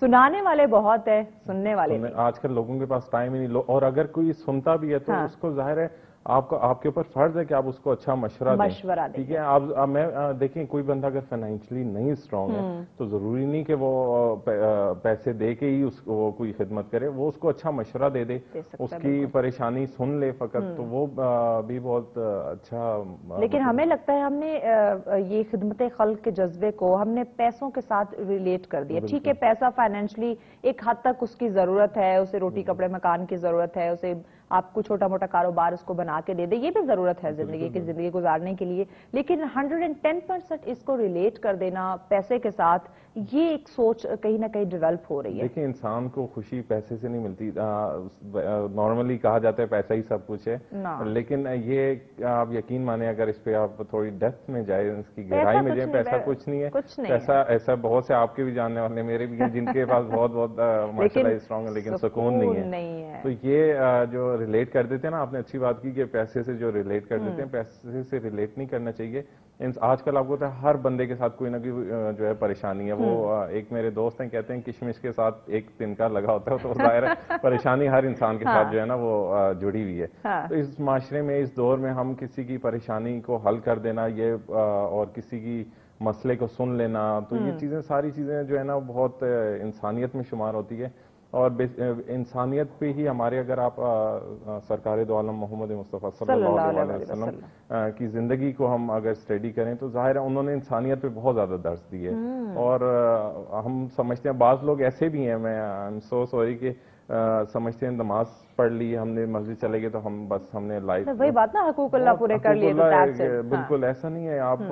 سنانے والے بہت ہیں، سننے والے نہیں. آج کل لوگوں کے پاس ٹائم ہی نہیں، اور اگر کوئی سنتا بھی ہے تو اس کو ظاہر ہے آپ کے اوپر فرض ہے کہ آپ اس کو اچھا مشورہ دیں. ٹھیک ہے، آپ میں دیکھیں کوئی بندہ اگر فائنینشلی نہیں اسٹرانگ ہے تو ضروری نہیں کہ وہ پیسے دے کے ہی وہ کوئی خدمت کرے، وہ اس کو اچھا مشورہ دے دے، اس کی پریشانی سن لے فقط، تو وہ بھی بہت اچھا. لیکن ہمیں لگتا ہے ہم نے یہ خدمت خلق کے جذبے کو ہم نے پیسوں کے ساتھ ریلیٹ کر دیا. ٹھیک ہے، پیسہ فائنینشلی ایک حد تک اس کی ضرورت ہے، اسے روٹی کپڑے مکان کی ضرورت ہے، اسے آپ کو چھوٹا موٹا کاروبار اس کو بنا کے دے دے، یہ بھی ضرورت ہے زندگی گزارنے کے لیے. لیکن 110% اس کو ریلیٹ کر دینا پیسے کے ساتھ، یہ ایک سوچ کہیں نہ کہیں ڈیولپ ہو رہی ہے. دیکھیں انسان کو خوشی پیسے سے نہیں ملتی. نارملی کہا جاتا ہے پیسہ ہی سب کچھ ہے، لیکن یہ آپ یقین مانیں اگر اس پہ آپ تھوڑی ڈیپتھ میں جائیں، اس کی گہرائی میں جائیں، پیسہ کچھ نہیں ہے. پیسہ ایسا بہت سے آپ کے بھی جاننے والے میرے بھی ہیں جن کے پاس بہت ماشاء اللہ اسٹرانگ ہے، لیکن سکون نہیں ہے. تو یہ جو ریلیٹ کر دیتے ہیں نا، آپ نے اچھی بات کی کہ پیسے سے جو ریلیٹ کر دیتے ہیں، پیسے سے ریلیٹ نہیں کرنا چاہیے. آج کل آپ کو پتا ہے ہر بندے کے ساتھ کوئی نہ کوئی جو ہے پریشانی ہے. وہ ایک میرے دوست ہیں کہتے ہیں کشمش کے ساتھ ایک تنکا لگا ہوتا ہے، تو ظاہر ہے پریشانی ہر انسان کے ساتھ جو ہے نا وہ جڑی ہوئی ہے. تو اس معاشرے میں اس دور میں ہم کسی کی پریشانی کو حل کر دینا یہ اور کسی کی مسئلے کو سن لینا، تو یہ چیزیں ساری چیزیں جو ہے نا بہت انسانیت میں شمار ہوتی ہے. اور انسانیت پہ ہی ہمارے اگر آپ سرکار دو عالم محمد مصطفیٰ صلی اللہ علیہ وسلم کی زندگی کو ہم اگر اسٹڈی کریں تو ظاہر ہے انہوں نے انسانیت پہ بہت زیادہ درس دی ہے. اور ہم سمجھتے ہیں بعض لوگ ایسے بھی ہیں، میں سو سوری کہ سمجھتے ہیں نماز پڑھ لی، ہم نے مسجد چلے گئے تو ہم نے لائف وہی بات نا، حقوق اللہ پورے کر لیے. بالکل ایسا نہیں ہے. آپ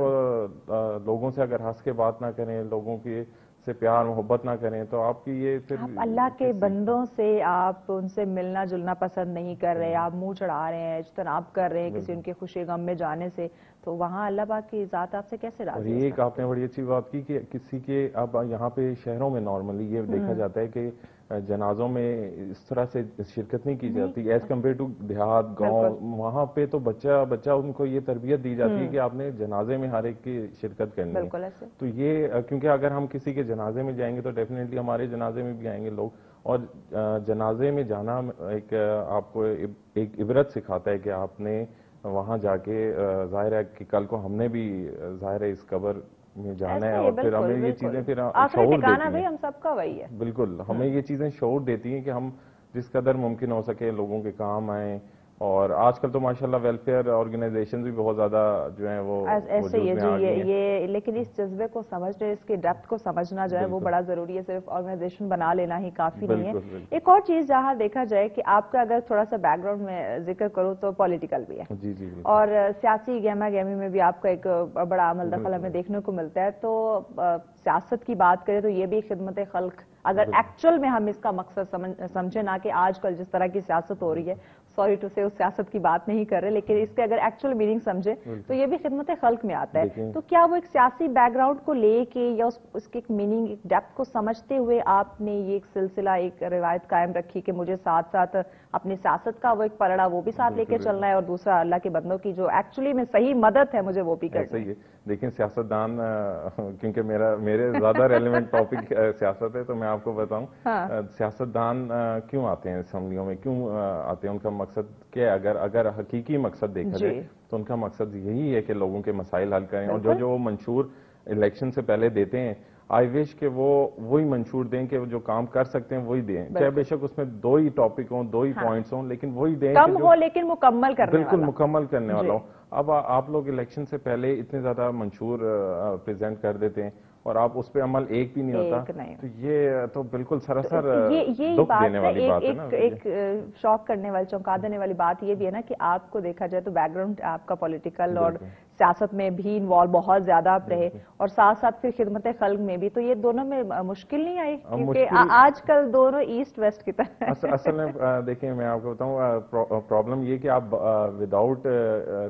لوگوں سے اگر ہنس کے بات نہ کریں، لوگوں کی سے پیار محبت نہ کریں تو آپ کی یہ پھر اللہ کے بندوں سے آپ ان سے ملنا جلنا پسند نہیں کر رہے، آپ منہ چڑھا رہے ہیں، اجتناب کر رہے ہیں کسی ان کے خوشی غم میں جانے سے، تو وہاں اللہ پاک کی ذات آپ سے کیسے راضی ہے؟ ایک آپ نے بڑی اچھی بات کی کہ کسی کے اب یہاں پہ شہروں میں نارملی یہ دیکھا جاتا ہے کہ جنازوں میں اس طرح سے شرکت نہیں کی جاتی ایز کمپیئر ٹو دیہات گاؤں. وہاں پہ تو بچہ ان کو یہ تربیت دی جاتی ہے کہ آپ نے جنازے میں ہر ایک کی شرکت کرنی ہے. تو یہ کیونکہ اگر ہم کسی کے جنازے میں جائیں گے تو ڈیفینیٹلی ہمارے جنازے میں بھی آئیں گے لوگ. اور جنازے میں جانا ایک آپ کو ایک عبرت سکھاتا ہے کہ آپ نے وہاں جا کے ظاہر ہے کہ کل کو ہم نے بھی ظاہر ہے اس قبر میں جانا ہے، اور پھر ہمیں یہ چیزیں پھر شعور دیتی ہیں. ہم سب کا وہی ہے. بالکل ہمیں یہ چیزیں شعور دیتی ہیں کہ ہم جس قدر ممکن ہو سکے لوگوں کے کام آئیں. اور آج کل تو ماشاءاللہ ویلفیئر آرگنائزیشنز بھی بہت زیادہ جو ہیں وہ ایسے یہ لیکن اس جذبے کو سمجھنے، اس کے ڈیپتھ کو سمجھنا جو ہے وہ بڑا ضروری ہے. صرف آرگنائزیشن بنا لینا ہی کافی نہیں ہے. ایک اور چیز جہاں دیکھا جائے کہ آپ کا اگر تھوڑا سا بیک گراؤنڈ میں ذکر کروں تو پولیٹیکل بھی ہے جی اور سیاسی گہما گہمی میں بھی آپ کا ایک بڑا عمل دخل ہمیں دیکھنے کو ملتا ہے. تو سیاست کی بات کریں تو یہ بھی خدمت خلق اگر ایکچوئل میں ہم اس کا مقصد سمجھیں، نہ کہ آج کل جس طرح کی سیاست ہو رہی ہے، سوری ٹو سے اس سیاست کی بات نہیں کر رہے، لیکن اس کے اگر ایکچوئل میننگ سمجھے تو یہ بھی خدمت خلق میں آتا ہے. تو کیا وہ ایک سیاسی بیک گراؤنڈ کو لے کے یا اس کے ایک میننگ، ایک ڈیپتھ کو سمجھتے ہوئے آپ نے یہ ایک سلسلہ، ایک روایت قائم رکھی کہ مجھے ساتھ ساتھ اپنی سیاست کا وہ ایک پلڑا وہ بھی ساتھ لے کے چلنا ہے، اور دوسرا اللہ کے بندوں کی جو ایکچولی میں صحیح مدد ہے مجھے وہ بھی کرنی ہے؟ دیکھیں سیاستدان، کیونکہ میرے زیادہ ریلیونٹ ٹاپک سیاست ہے تو میں آپ کو بتاؤں سیاستدان کیوں آتے ہیں اسمبلیوں میں، کیوں آتے ہیں، ان کا مقصد کیا ہے؟ اگر حقیقی مقصد دیکھا جائے تو ان کا مقصد یہی ہے کہ لوگوں کے مسائل حل کریں. اور جو منشور الیکشن سے پہلے دیتے ہیں، آئی وش کہ وہی منشور دیں کہ جو کام کر سکتے ہیں وہی دیں، چاہے بے شک اس میں 2 ہی ٹاپک ہوں، 2 ہی پوائنٹس ہوں، لیکن وہی دیں کم ہو لیکن مکمل کرنے والا. بالکل مکمل کرنے والا ہو. اب آپ لوگ الیکشن سے پہلے اتنے زیادہ منشور پریزنٹ کر دیتے ہیں اور آپ اس پہ عمل ایک بھی نہیں ہوتا، تو یہ تو بالکل سراسر دکھ دینے والی بات ہے نا. ایک شوق کرنے والی، چونکا دینے والی بات یہ بھی ہے نا کہ آپ کو دیکھا جائے تو بیک گراؤنڈ آپ کا پولیٹیکل اور سیاست میں بھی انوالو بہت زیادہ آپ رہے، اور ساتھ ساتھ پھر خدمت خلق میں بھی. تو یہ دونوں میں مشکل نہیں آئی؟ کیونکہ آج کل دونوں ایسٹ ویسٹ کی طرح. اصل میں دیکھیں میں آپ کو بتاؤں پرابلم یہ کہ آپ وداؤٹ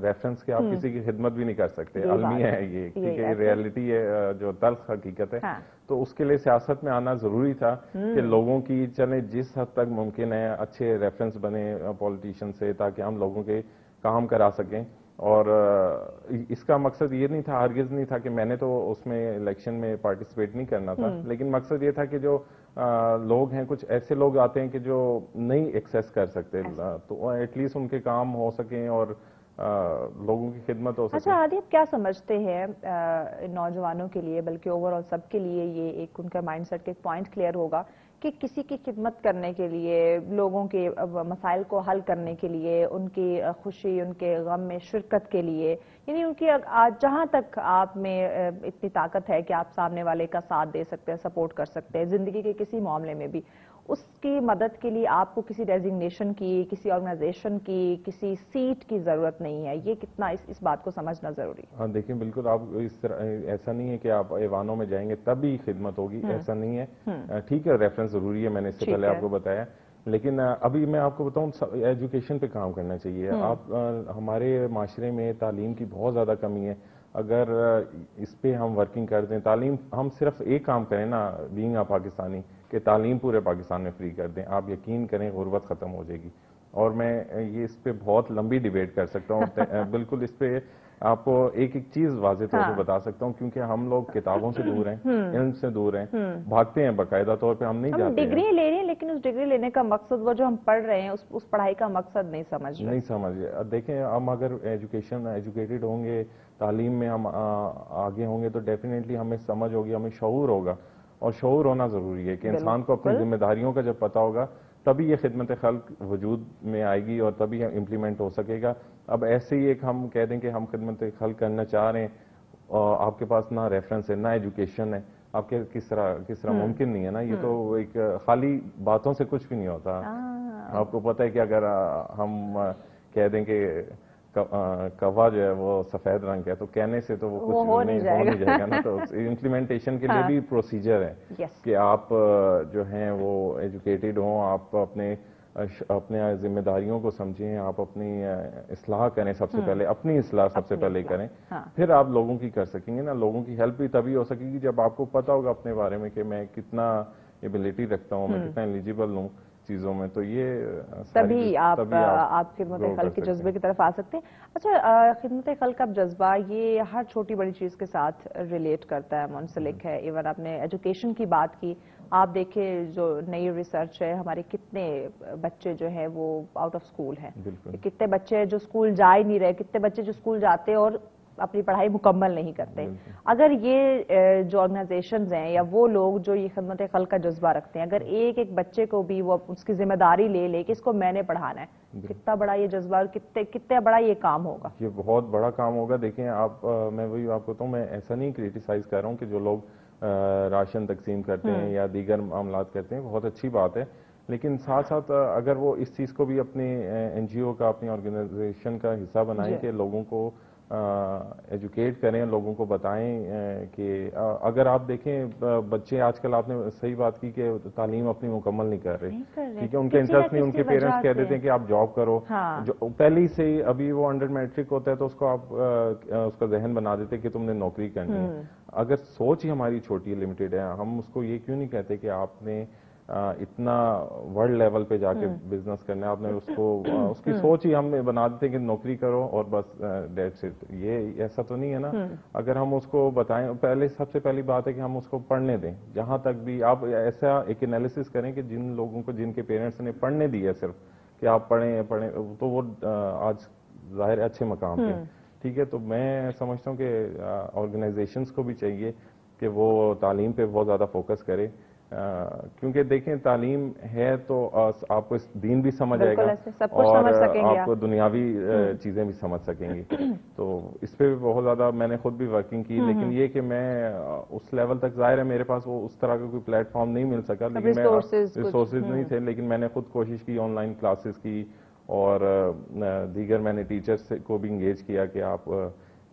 ریفرنس کے آپ کسی کی خدمت بھی نہیں کر سکتے. المیہ ہے یہ، ٹھیک ہے، ریئلٹی ہے جو تلخ حقیقت ہے. تو اس کے لیے سیاست میں آنا ضروری تھا کہ لوگوں کی چلیں جس حد تک ممکن ہے اچھے ریفرنس بنے پولیٹیشین سے، تاکہ ہم لوگوں کے کام کرا سکیں. اور اس کا مقصد یہ نہیں تھا، ہرگز نہیں تھا کہ میں نے تو اس میں الیکشن میں پارٹیسپیٹ نہیں کرنا تھا، لیکن مقصد یہ تھا کہ جو لوگ ہیں, کچھ ایسے لوگ آتے ہیں کہ جو نہیں ایکسیس کر سکتے, تو ایٹ لیسٹ ان کے کام ہو سکیں اور لوگوں کی خدمت ہو سکے. اچھا عادی, آپ کیا سمجھتے ہیں نوجوانوں کے لیے, بلکہ اوور آل سب کے لیے یہ ایک ان کا مائنڈ سیٹ کا ایک پوائنٹ کلیئر ہوگا کہ کسی کی خدمت کرنے کے لیے, لوگوں کے مسائل کو حل کرنے کے لیے, ان کی خوشی ان کے غم میں شرکت کے لیے, یعنی ان کی جہاں تک آپ میں اتنی طاقت ہے کہ آپ سامنے والے کا ساتھ دے سکتے ہیں, سپورٹ کر سکتے ہیں زندگی کے کسی معاملے میں بھی, اس کی مدد کے لیے آپ کو کسی ڈیزگنیشن کی, کسی آرگنائزیشن کی, کسی سیٹ کی ضرورت نہیں ہے. یہ کتنا اس بات کو سمجھنا ضروری ہے. ہاں دیکھیں, بالکل آپ اس طرح, ایسا نہیں ہے کہ آپ ایوانوں میں جائیں گے تبھی خدمت ہوگی, ایسا نہیں ہے. ٹھیک ہے, ریفرنس ضروری ہے, میں نے اس سے پہلے آپ کو بتایا, لیکن ابھی میں آپ کو بتاؤں ایجوکیشن پہ کام کرنا چاہیے. آپ ہمارے معاشرے میں تعلیم کی بہت زیادہ کمی ہے. اگر اس پہ ہم ورکنگ کر دیں, تعلیم, ہم صرف ایک کام کریں نا بینگ آ پاکستانی, کہ تعلیم پورے پاکستان میں فری کر دیں, آپ یقین کریں غربت ختم ہو جائے گی. اور میں یہ اس پہ بہت لمبی ڈیبیٹ کر سکتا ہوں. بالکل اس پہ آپ کو ایک ایک چیز واضح طور پہ بتا سکتا ہوں, کیونکہ ہم لوگ کتابوں سے دور ہیں, علم سے دور ہیں, بھاگتے ہیں باقاعدہ طور پہ, ہم نہیں جاتے ہیں. ڈگری لے رہے ہیں لیکن اس ڈگری لینے کا مقصد, وہ جو ہم پڑھ رہے ہیں اس پڑھائی کا مقصد نہیں سمجھ رہے. دیکھیں, ہم اگر ایجوکیٹڈ ہوں گے, تعلیم میں ہم آگے ہوں گے, تو ڈیفینیٹلی ہمیں سمجھ ہوگی, ہمیں شعور ہوگا, اور شعور ہونا ضروری ہے کہ انسان کو اپنی ذمہ داریوں کا جب پتہ ہوگا تبھی یہ خدمت خلق وجود میں آئے گی اور تبھی امپلیمنٹ ہو سکے گا. اب ایسے ہی ایک ہم کہہ دیں کہ ہم خدمت خلق کرنا چاہ رہے ہیں, اور آپ کے پاس نہ ریفرنس ہے نہ ایجوکیشن ہے, آپ کے کس طرح ممکن نہیں ہے نا. یہ تو ایک خالی باتوں سے کچھ بھی نہیں ہوتا. آپ کو پتہ ہے کہ اگر ہم کہہ دیں کہ کوا جو ہے وہ سفید رنگ ہے, تو کہنے سے تو وہ کچھ ہو نہیں جائے گا نا. تو امپلیمنٹیشن کے لیے بھی پروسیجر ہے کہ آپ جو ہیں وہ ایجوکیٹڈ ہوں, آپ اپنے ذمہ داریوں کو سمجھیں, آپ اپنی اصلاح کریں, سب سے پہلے اپنی اصلاح سب سے پہلے کریں, پھر آپ لوگوں کی کر سکیں گے نا. لوگوں کی ہیلپ بھی تبھی ہو سکے گی جب آپ کو پتا ہوگا اپنے بارے میں کہ میں کتنا ایبلٹی رکھتا ہوں, میں کتنا ایلیجیبل ہوں چیزوں میں. تو یہ تبھی آپ خدمت خلق کے جذبے کی طرف آ سکتے ہیں. اچھا, خدمت خلق کا جذبہ یہ ہر چھوٹی بڑی چیز کے ساتھ ریلیٹ کرتا ہے, منسلک ہے. ایون آپ نے ایجوکیشن کی بات کی, آپ دیکھیں جو نئی ریسرچ ہے, ہمارے کتنے بچے جو ہے وہ آؤٹ آف اسکول ہیں, کتنے بچے جو اسکول جا ہی نہیں رہے, کتنے بچے جو اسکول جاتے اور اپنی پڑھائی مکمل نہیں کرتے. اگر یہ جو آرگنائزیشنز ہیں یا وہ لوگ جو یہ خدمت خلق کا جذبہ رکھتے ہیں, اگر ایک ایک بچے کو بھی وہ اس کی ذمہ داری لے کہ اس کو میں نے پڑھانا ہے, کتنا بڑا یہ جذبہ اور کتنا بڑا یہ کام ہوگا. یہ بہت بڑا کام ہوگا. دیکھیں آپ, میں وہی آپ کو بتاؤں, میں ایسا نہیں کریٹیسائز کر رہا ہوں کہ جو لوگ راشن تقسیم کرتے ہیں یا دیگر معاملات کرتے ہیں, بہت اچھی بات ہے, لیکن ساتھ ساتھ اگر وہ اس چیز کو بھی اپنے این جی او کا, اپنی آرگنائزیشن کا حصہ بنائیں کہ لوگوں کو ایجوکیٹ کریں, لوگوں کو بتائیں کہ اگر آپ دیکھیں بچے آج کل, آپ نے صحیح بات کی کہ تعلیم اپنی مکمل نہیں کر رہے, ٹھیک ہے, ان کا انٹرسٹ نہیں, ان کے پیرنٹس کہہ دیتے ہیں کہ آپ جاب کرو, جو پہلے سے ابھی وہ انڈر میٹرک ہوتا ہے تو اس کو آپ اس کا ذہن بنا دیتے کہ تم نے نوکری کرنی ہے. اگر سوچ ہی ہماری چھوٹی لمیٹڈ ہے, ہم اس کو یہ کیوں نہیں کہتے کہ آپ نے اتنا ورلڈ لیول پہ جا کے بزنس کرنا ہے, آپ نے اس کی سوچ ہی ہم بنا دیتے ہیں کہ نوکری کرو اور بس دیٹس اٹ. یہ ایسا تو نہیں ہے نا. اگر ہم اس کو بتائیں, سب سے پہلی بات ہے کہ ہم اس کو پڑھنے دیں. جہاں تک بھی آپ ایسا ایک انالیسس کریں کہ جن لوگوں کو, جن کے پیرنٹس نے پڑھنے دی ہے صرف کہ آپ پڑھیں, تو وہ آج ظاہر اچھے مقام پہ, ٹھیک ہے. تو میں سمجھتا ہوں کہ آرگنائزیشنز کو بھی چاہیے کہ وہ تعلیم پہ بہت زیادہ فوکس کرے, کیونکہ دیکھیں تعلیم ہے تو آپ کو دین بھی سمجھ آئے گا اور آپ کو دنیاوی چیزیں بھی سمجھ سکیں گی. تو اس پہ بھی بہت زیادہ میں نے خود بھی ورکنگ کی, لیکن یہ کہ میں اس لیول تک, ظاہر ہے میرے پاس وہ اس طرح کا کوئی پلیٹ فارم نہیں مل سکا, لیکن میں ریسورسز نہیں تھے, لیکن میں نے خود کوشش کی, آن لائن کلاسز کی, اور دیگر میں نے ٹیچرز کو بھی انگیج کیا کہ آپ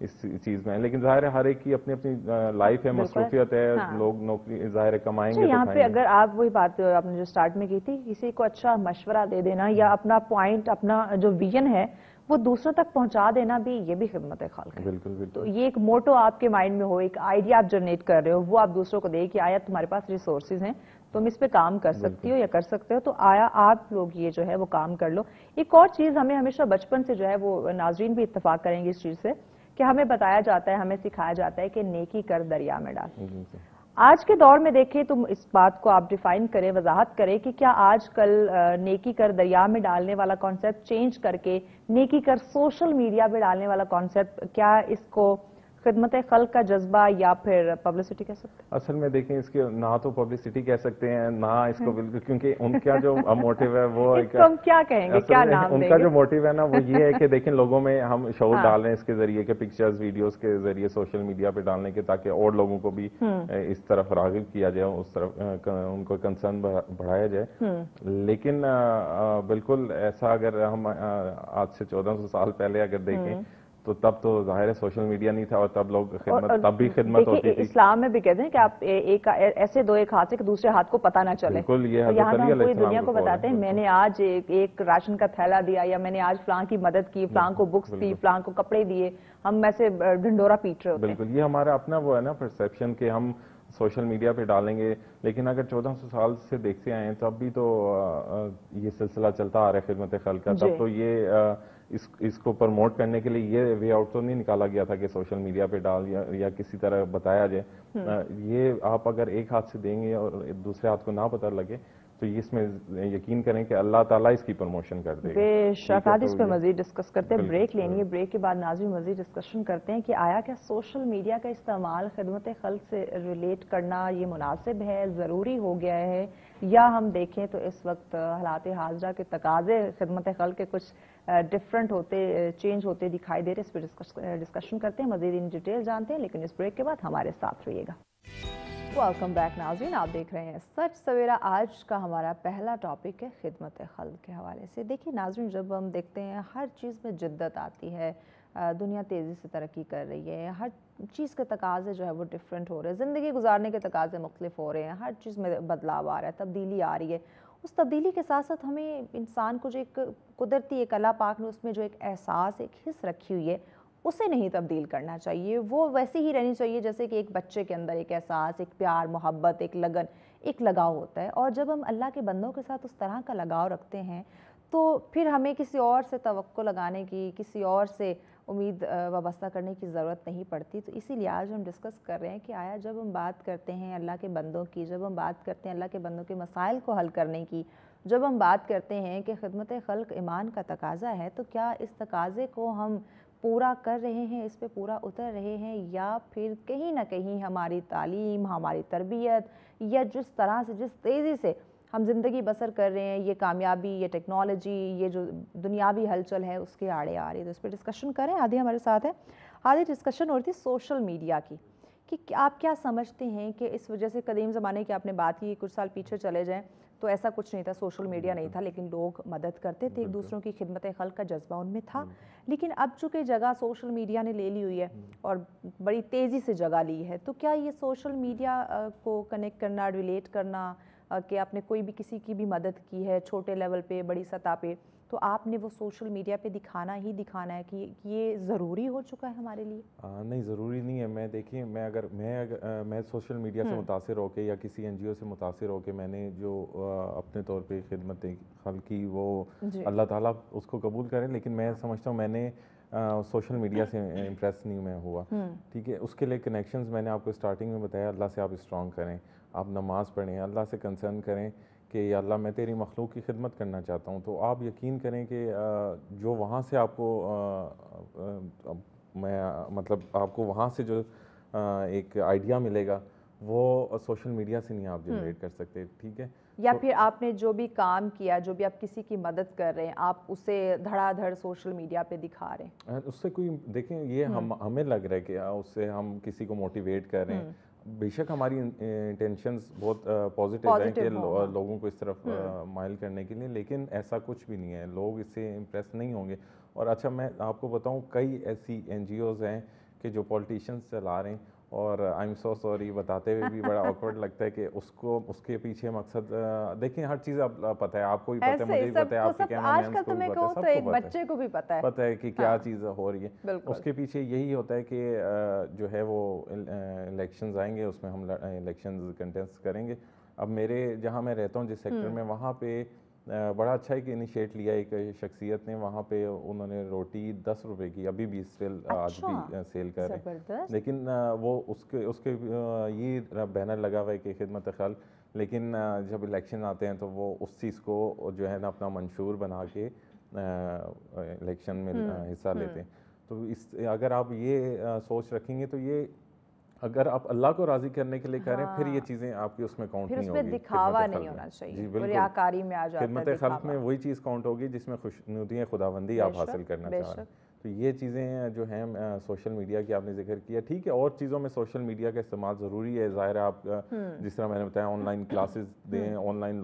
اس چیز میں ہیں. لیکن ظاہر ہے ہر ایک کی اپنی اپنی لائف ہے, مصروفیت ہے, لوگ نوکری ظاہر ہے کمائیں گے. یہاں پہ اگر آپ وہی بات آپ نے جو سٹارٹ میں کی تھی, کسی کو اچھا مشورہ دے دینا یا اپنا پوائنٹ, اپنا جو ویژن ہے وہ دوسروں تک پہنچا دینا بھی, یہ بھی خدمت خلق ہے. بالکل. تو یہ ایک موٹو آپ کے مائنڈ میں ہو, ایک آئیڈیا آپ جنریٹ کر رہے ہو, وہ آپ دوسروں کو دے کہ آیا تمہارے پاس ریسورسز ہیں, تم اس پہ کام کر سکتی ہو یا کر سکتے ہو, تو آیا آپ لوگ یہ جو ہے وہ کام کر لو. ایک اور چیز ہمیں ہمیشہ بچپن سے جو ہے وہ, ناظرین بھی اتفاق کریں گے اس چیز سے, کہ ہمیں بتایا جاتا ہے, ہمیں سکھایا جاتا ہے کہ نیکی کر دریا میں ڈال. آج کے دور میں دیکھیں تو اس بات کو آپ ڈیفائن کریں, وضاحت کریں کہ کیا آج کل نیکی کر دریا میں ڈالنے والا کانسیپٹ چینج کر کے نیکی کر سوشل میڈیا پہ ڈالنے والا کانسیپٹ, کیا اس کو خدمت خلق کا جذبہ یا پھر پبلسٹی کہہ سکتے ہیں؟ اصل میں دیکھیں اس کے نہ تو پبلسٹی کہہ سکتے ہیں نہ اس کو بالکل, کیونکہ ان کا جو موٹیو ہے وہ ہم کیا کہیں گے, کیا نام دیں گے؟ ان کا جو موٹیو ہے نا وہ یہ ہے کہ دیکھیں لوگوں میں ہم شعور ڈال رہے ہیں اس کے ذریعے کہ پکچرز ویڈیوز کے ذریعے سوشل میڈیا پہ ڈالنے کے, تاکہ اور لوگوں کو بھی اس طرف راغب کیا جائے, اس طرف ان کو کنسرن بڑھایا جائے. لیکن بالکل ایسا اگر ہم آج سے 1400 سال پہلے اگر دیکھیں تو تب تو ظاہر ہے سوشل میڈیا نہیں تھا, اور تب لوگ خدمت, تب بھی خدمت ہوتی تھی. اسلام میں بھی کہتے ہیں کہ آپ ایسے دو ایک ہاتھ سے کہ دوسرے ہاتھ کو پتہ نہ چلے. بالکل, یہ یہاں ہم پوری دنیا کو بتاتے ہیں میں نے آج ایک راشن کا تھیلا دیا, یا میں نے آج فلاں کی مدد کی, فلاں کو بکس دی, فلاں کو کپڑے دیے, ہم ایسے ڈھنڈورا پیٹ رہے ہوتے ہیں. بالکل, یہ ہمارا اپنا وہ ہے نا پرسیپشن کہ ہم سوشل میڈیا پہ ڈالیں گے. لیکن اگر 1400 سال سے دیکھتے آئے ہیں تب بھی تو یہ سلسلہ چلتا آ رہا ہے خدمت خلق کا. تب تو یہ اس کو پروموٹ کرنے کے لیے یہ وے آؤٹ تو نہیں نکالا گیا تھا کہ سوشل میڈیا پہ ڈال یا کسی طرح بتایا جائے. یہ آپ اگر ایک ہاتھ سے دیں گے اور دوسرے ہاتھ کو نہ پتہ لگے تو اس میں یقین کریں کہ اللہ تعالیٰ اس کی پروموشن کر دے گا. بے شک, آج اس پہ مزید ڈسکس کرتے ہیں. بریک لینی ہے, بریک کے بعد ناظرین مزید ڈسکشن کرتے ہیں کہ آیا کیا سوشل میڈیا کا استعمال خدمت خلق سے ریلیٹ کرنا یہ مناسب ہے, ضروری ہو گیا ہے, یا ہم دیکھیں تو اس وقت حالات حاضرہ کے تقاضے خدمت خلق کے کچھ ڈفرنٹ ہوتے, چینج ہوتے دکھائی دے رہے. اس پہ ڈسکشن کرتے ہیں, مزید ان ڈیٹیل جانتے ہیں, لیکن اس بریک کے بعد ہمارے ساتھ رہیے گا. ویلکم بیک ناظرین, آپ دیکھ رہے ہیں سچ سویرا. آج کا ہمارا پہلا ٹاپک ہے خدمت خلق کے حوالے سے. دیکھیے ناظرین, جب ہم دیکھتے ہیں ہر چیز میں جدت آتی ہے, دنیا تیزی سے ترقی کر رہی ہے, ہر چیز کے تقاضے جو ہے وہ ڈفرینٹ ہو رہے ہیں, زندگی گزارنے کے تقاضے مختلف ہو رہے ہیں, ہر چیز میں بدلاؤ آ رہا ہے, تبدیلی آ رہی ہے. اس تبدیلی کے ساتھ ساتھ ہمیں انسان کو جو ایک قدرتی, ایک اللہ پاک نے اس میں جو ایک احساس, ایک حس رکھی ہوئی ہے, اسے نہیں تبدیل کرنا چاہیے. وہ ویسے ہی رہنی چاہیے جیسے کہ ایک بچے کے اندر ایک احساس, ایک پیار, محبت, ایک لگن, ایک لگاؤ ہوتا ہے. اور جب ہم اللہ کے بندوں کے ساتھ اس طرح کا لگاؤ رکھتے ہیں تو پھر ہمیں کسی اور سے توقع لگانے کی, کسی اور سے امید وابستہ کرنے کی ضرورت نہیں پڑتی. تو اسی لیے آج ہم ڈسکس کر رہے ہیں کہ آیا جب ہم بات کرتے ہیں اللہ کے بندوں کی, جب ہم بات کرتے ہیں اللہ کے بندوں کے مسائل کو حل کرنے کی, جب ہم بات کرتے ہیں کہ خدمت خلق ایمان کا تقاضا ہے, تو کیا اس تقاضے کو ہم پورا کر رہے ہیں, اس پہ پورا اتر رہے ہیں, یا پھر کہیں نہ کہیں ہماری تعلیم, ہماری تربیت, یا جس طرح سے, جس تیزی سے ہم زندگی بسر کر رہے ہیں, یہ کامیابی, یہ ٹیکنالوجی, یہ جو دنیاوی ہلچل ہے اس کے آڑے آ رہی ہے. تو اس پہ ڈسکشن کریں. آدھی ہمارے ساتھ ہے. آدھی ڈسکشن ہو رہی تھی سوشل میڈیا کی, کہ آپ کیا سمجھتے ہیں کہ اس وجہ سے قدیم زمانے کی آپ نے بات کی, کچھ سال پیچھے چلے جائیں تو ایسا کچھ نہیں تھا, سوشل میڈیا نہیں تھا, لیکن لوگ مدد کرتے تھے, ایک دوسروں کی خدمت خلق کا جذبہ ان میں تھا. لیکن اب چونکہ جگہ سوشل میڈیا نے لے لی ہوئی ہے اور بڑی تیزی سے جگہ لی ہے, تو کیا یہ سوشل میڈیا کو کنیکٹ کرنا, ریلیٹ کرنا, کہ آپ نے کوئی بھی کسی کی بھی مدد کی ہے چھوٹے لیول پہ, بڑی سطح پہ, تو آپ نے وہ سوشل میڈیا پہ دکھانا ہی دکھانا ہے کہ یہ ضروری ہو چکا ہے ہمارے لیے؟ نہیں, ضروری نہیں ہے. میں دیکھیں, میں سوشل میڈیا سے متاثر ہو کے یا کسی این جی او سے متاثر ہو کے میں نے جو اپنے طور پہ خدمت خلق کی, وہ اللہ تعالیٰ اس کو قبول کریں, لیکن میں سمجھتا ہوں میں نے سوشل میڈیا سے امپریس نہیں میں ہوا. ٹھیک ہے, اس کے لیے کنیکشنز میں نے آپ کو اسٹارٹنگ میں بتایا, اللہ سے آپ اسٹرانگ کریں, آپ نماز پڑھیں, اللہ سے کنسرن کریں کہ یا اللہ میں تیری مخلوق کی خدمت کرنا چاہتا ہوں. تو آپ یقین کریں کہ جو وہاں سے آپ کو مطلب آپ کو وہاں سے جو ایک آئیڈیا ملے گا وہ سوشل میڈیا سے نہیں آپ جنریٹ کر سکتے. ٹھیک ہے, یا پھر آپ نے جو بھی کام کیا, جو بھی آپ کسی کی مدد کر رہے ہیں, آپ اسے دھڑا دھڑ سوشل میڈیا پہ دکھا رہے ہیں, اس سے کوئی, دیکھیں یہ ہمیں لگ رہا ہے کہ اس سے ہم کسی کو موٹیویٹ کر رہے ہیں. بے شک ہماری انٹینشنز بہت پازیٹیو ہیں کہ لوگوں کو اس طرف مائل کرنے کے لیے, لیکن ایسا کچھ بھی نہیں ہے, لوگ اس سے امپریس نہیں ہوں گے. اور اچھا میں آپ کو بتاؤں, کئی ایسی این جی اوز ہیں کہ جو پولیٹیشنز چلا رہے ہیں, اور آئی ایم سو سوری بتاتے ہوئے بھی بڑا آکورڈ لگتا ہے کہ اس کے پیچھے مقصد, دیکھیں ہر چیز اب پتہ ہے, آپ کو بھی پتہ ہے, مجھے بھی پتہ ہے, آپ کے کیمرہ مینس کو بھی پتہ ہے, سب کو بچے کو بھی پتہ ہے کہ کیا چیز ہو رہی ہے. اس کے پیچھے یہی ہوتا ہے کہ جو ہے وہ الیکشنز آئیں گے, اس میں ہم الیکشنز کنٹیسٹ کریں گے. اب جہاں میں رہتا ہوں جس سیکٹر میں, وہاں پہ بڑا اچھا ایک انیشیٹ لیا ایک شخصیت نے, وہاں پہ انہوں نے روٹی 10 روپے کی ابھی بھی اسٹل آج بھی سیل کر رہے ہیں, لیکن وہ اس کے یہ بینر لگا ہوا ہے کہ خدمت خلق, لیکن جب الیکشن آتے ہیں تو وہ اس چیز کو جو ہے نا اپنا منشور بنا کے الیکشن میں حصہ لیتے ہیں. تو اگر آپ یہ سوچ رکھیں گے تو یہ اگر آپ اللہ کو راضی کرنے کے لیے کر رہے ہیں پھر یہ چیزیں آپ کی اس میں کاؤنٹ نہیں ہوگی, دکھاوا نہیں ہونا چاہیے. جی بالکل, ریاکاری میں آ جاتا ہے. خدمت خلق میں وہی چیز کاؤنٹ ہوگی جس میں خوشنودی خداوندی آپ حاصل کرنا چاہ رہے ہیں. تو یہ چیزیں جو ہیں سوشل میڈیا کی آپ نے ذکر کیا, ٹھیک ہے, اور چیزوں میں سوشل میڈیا کا استعمال ضروری ہے, ظاہر ہے. آپ جس طرح میں نے بتایا آن لائن کلاسز دیں, آن لائن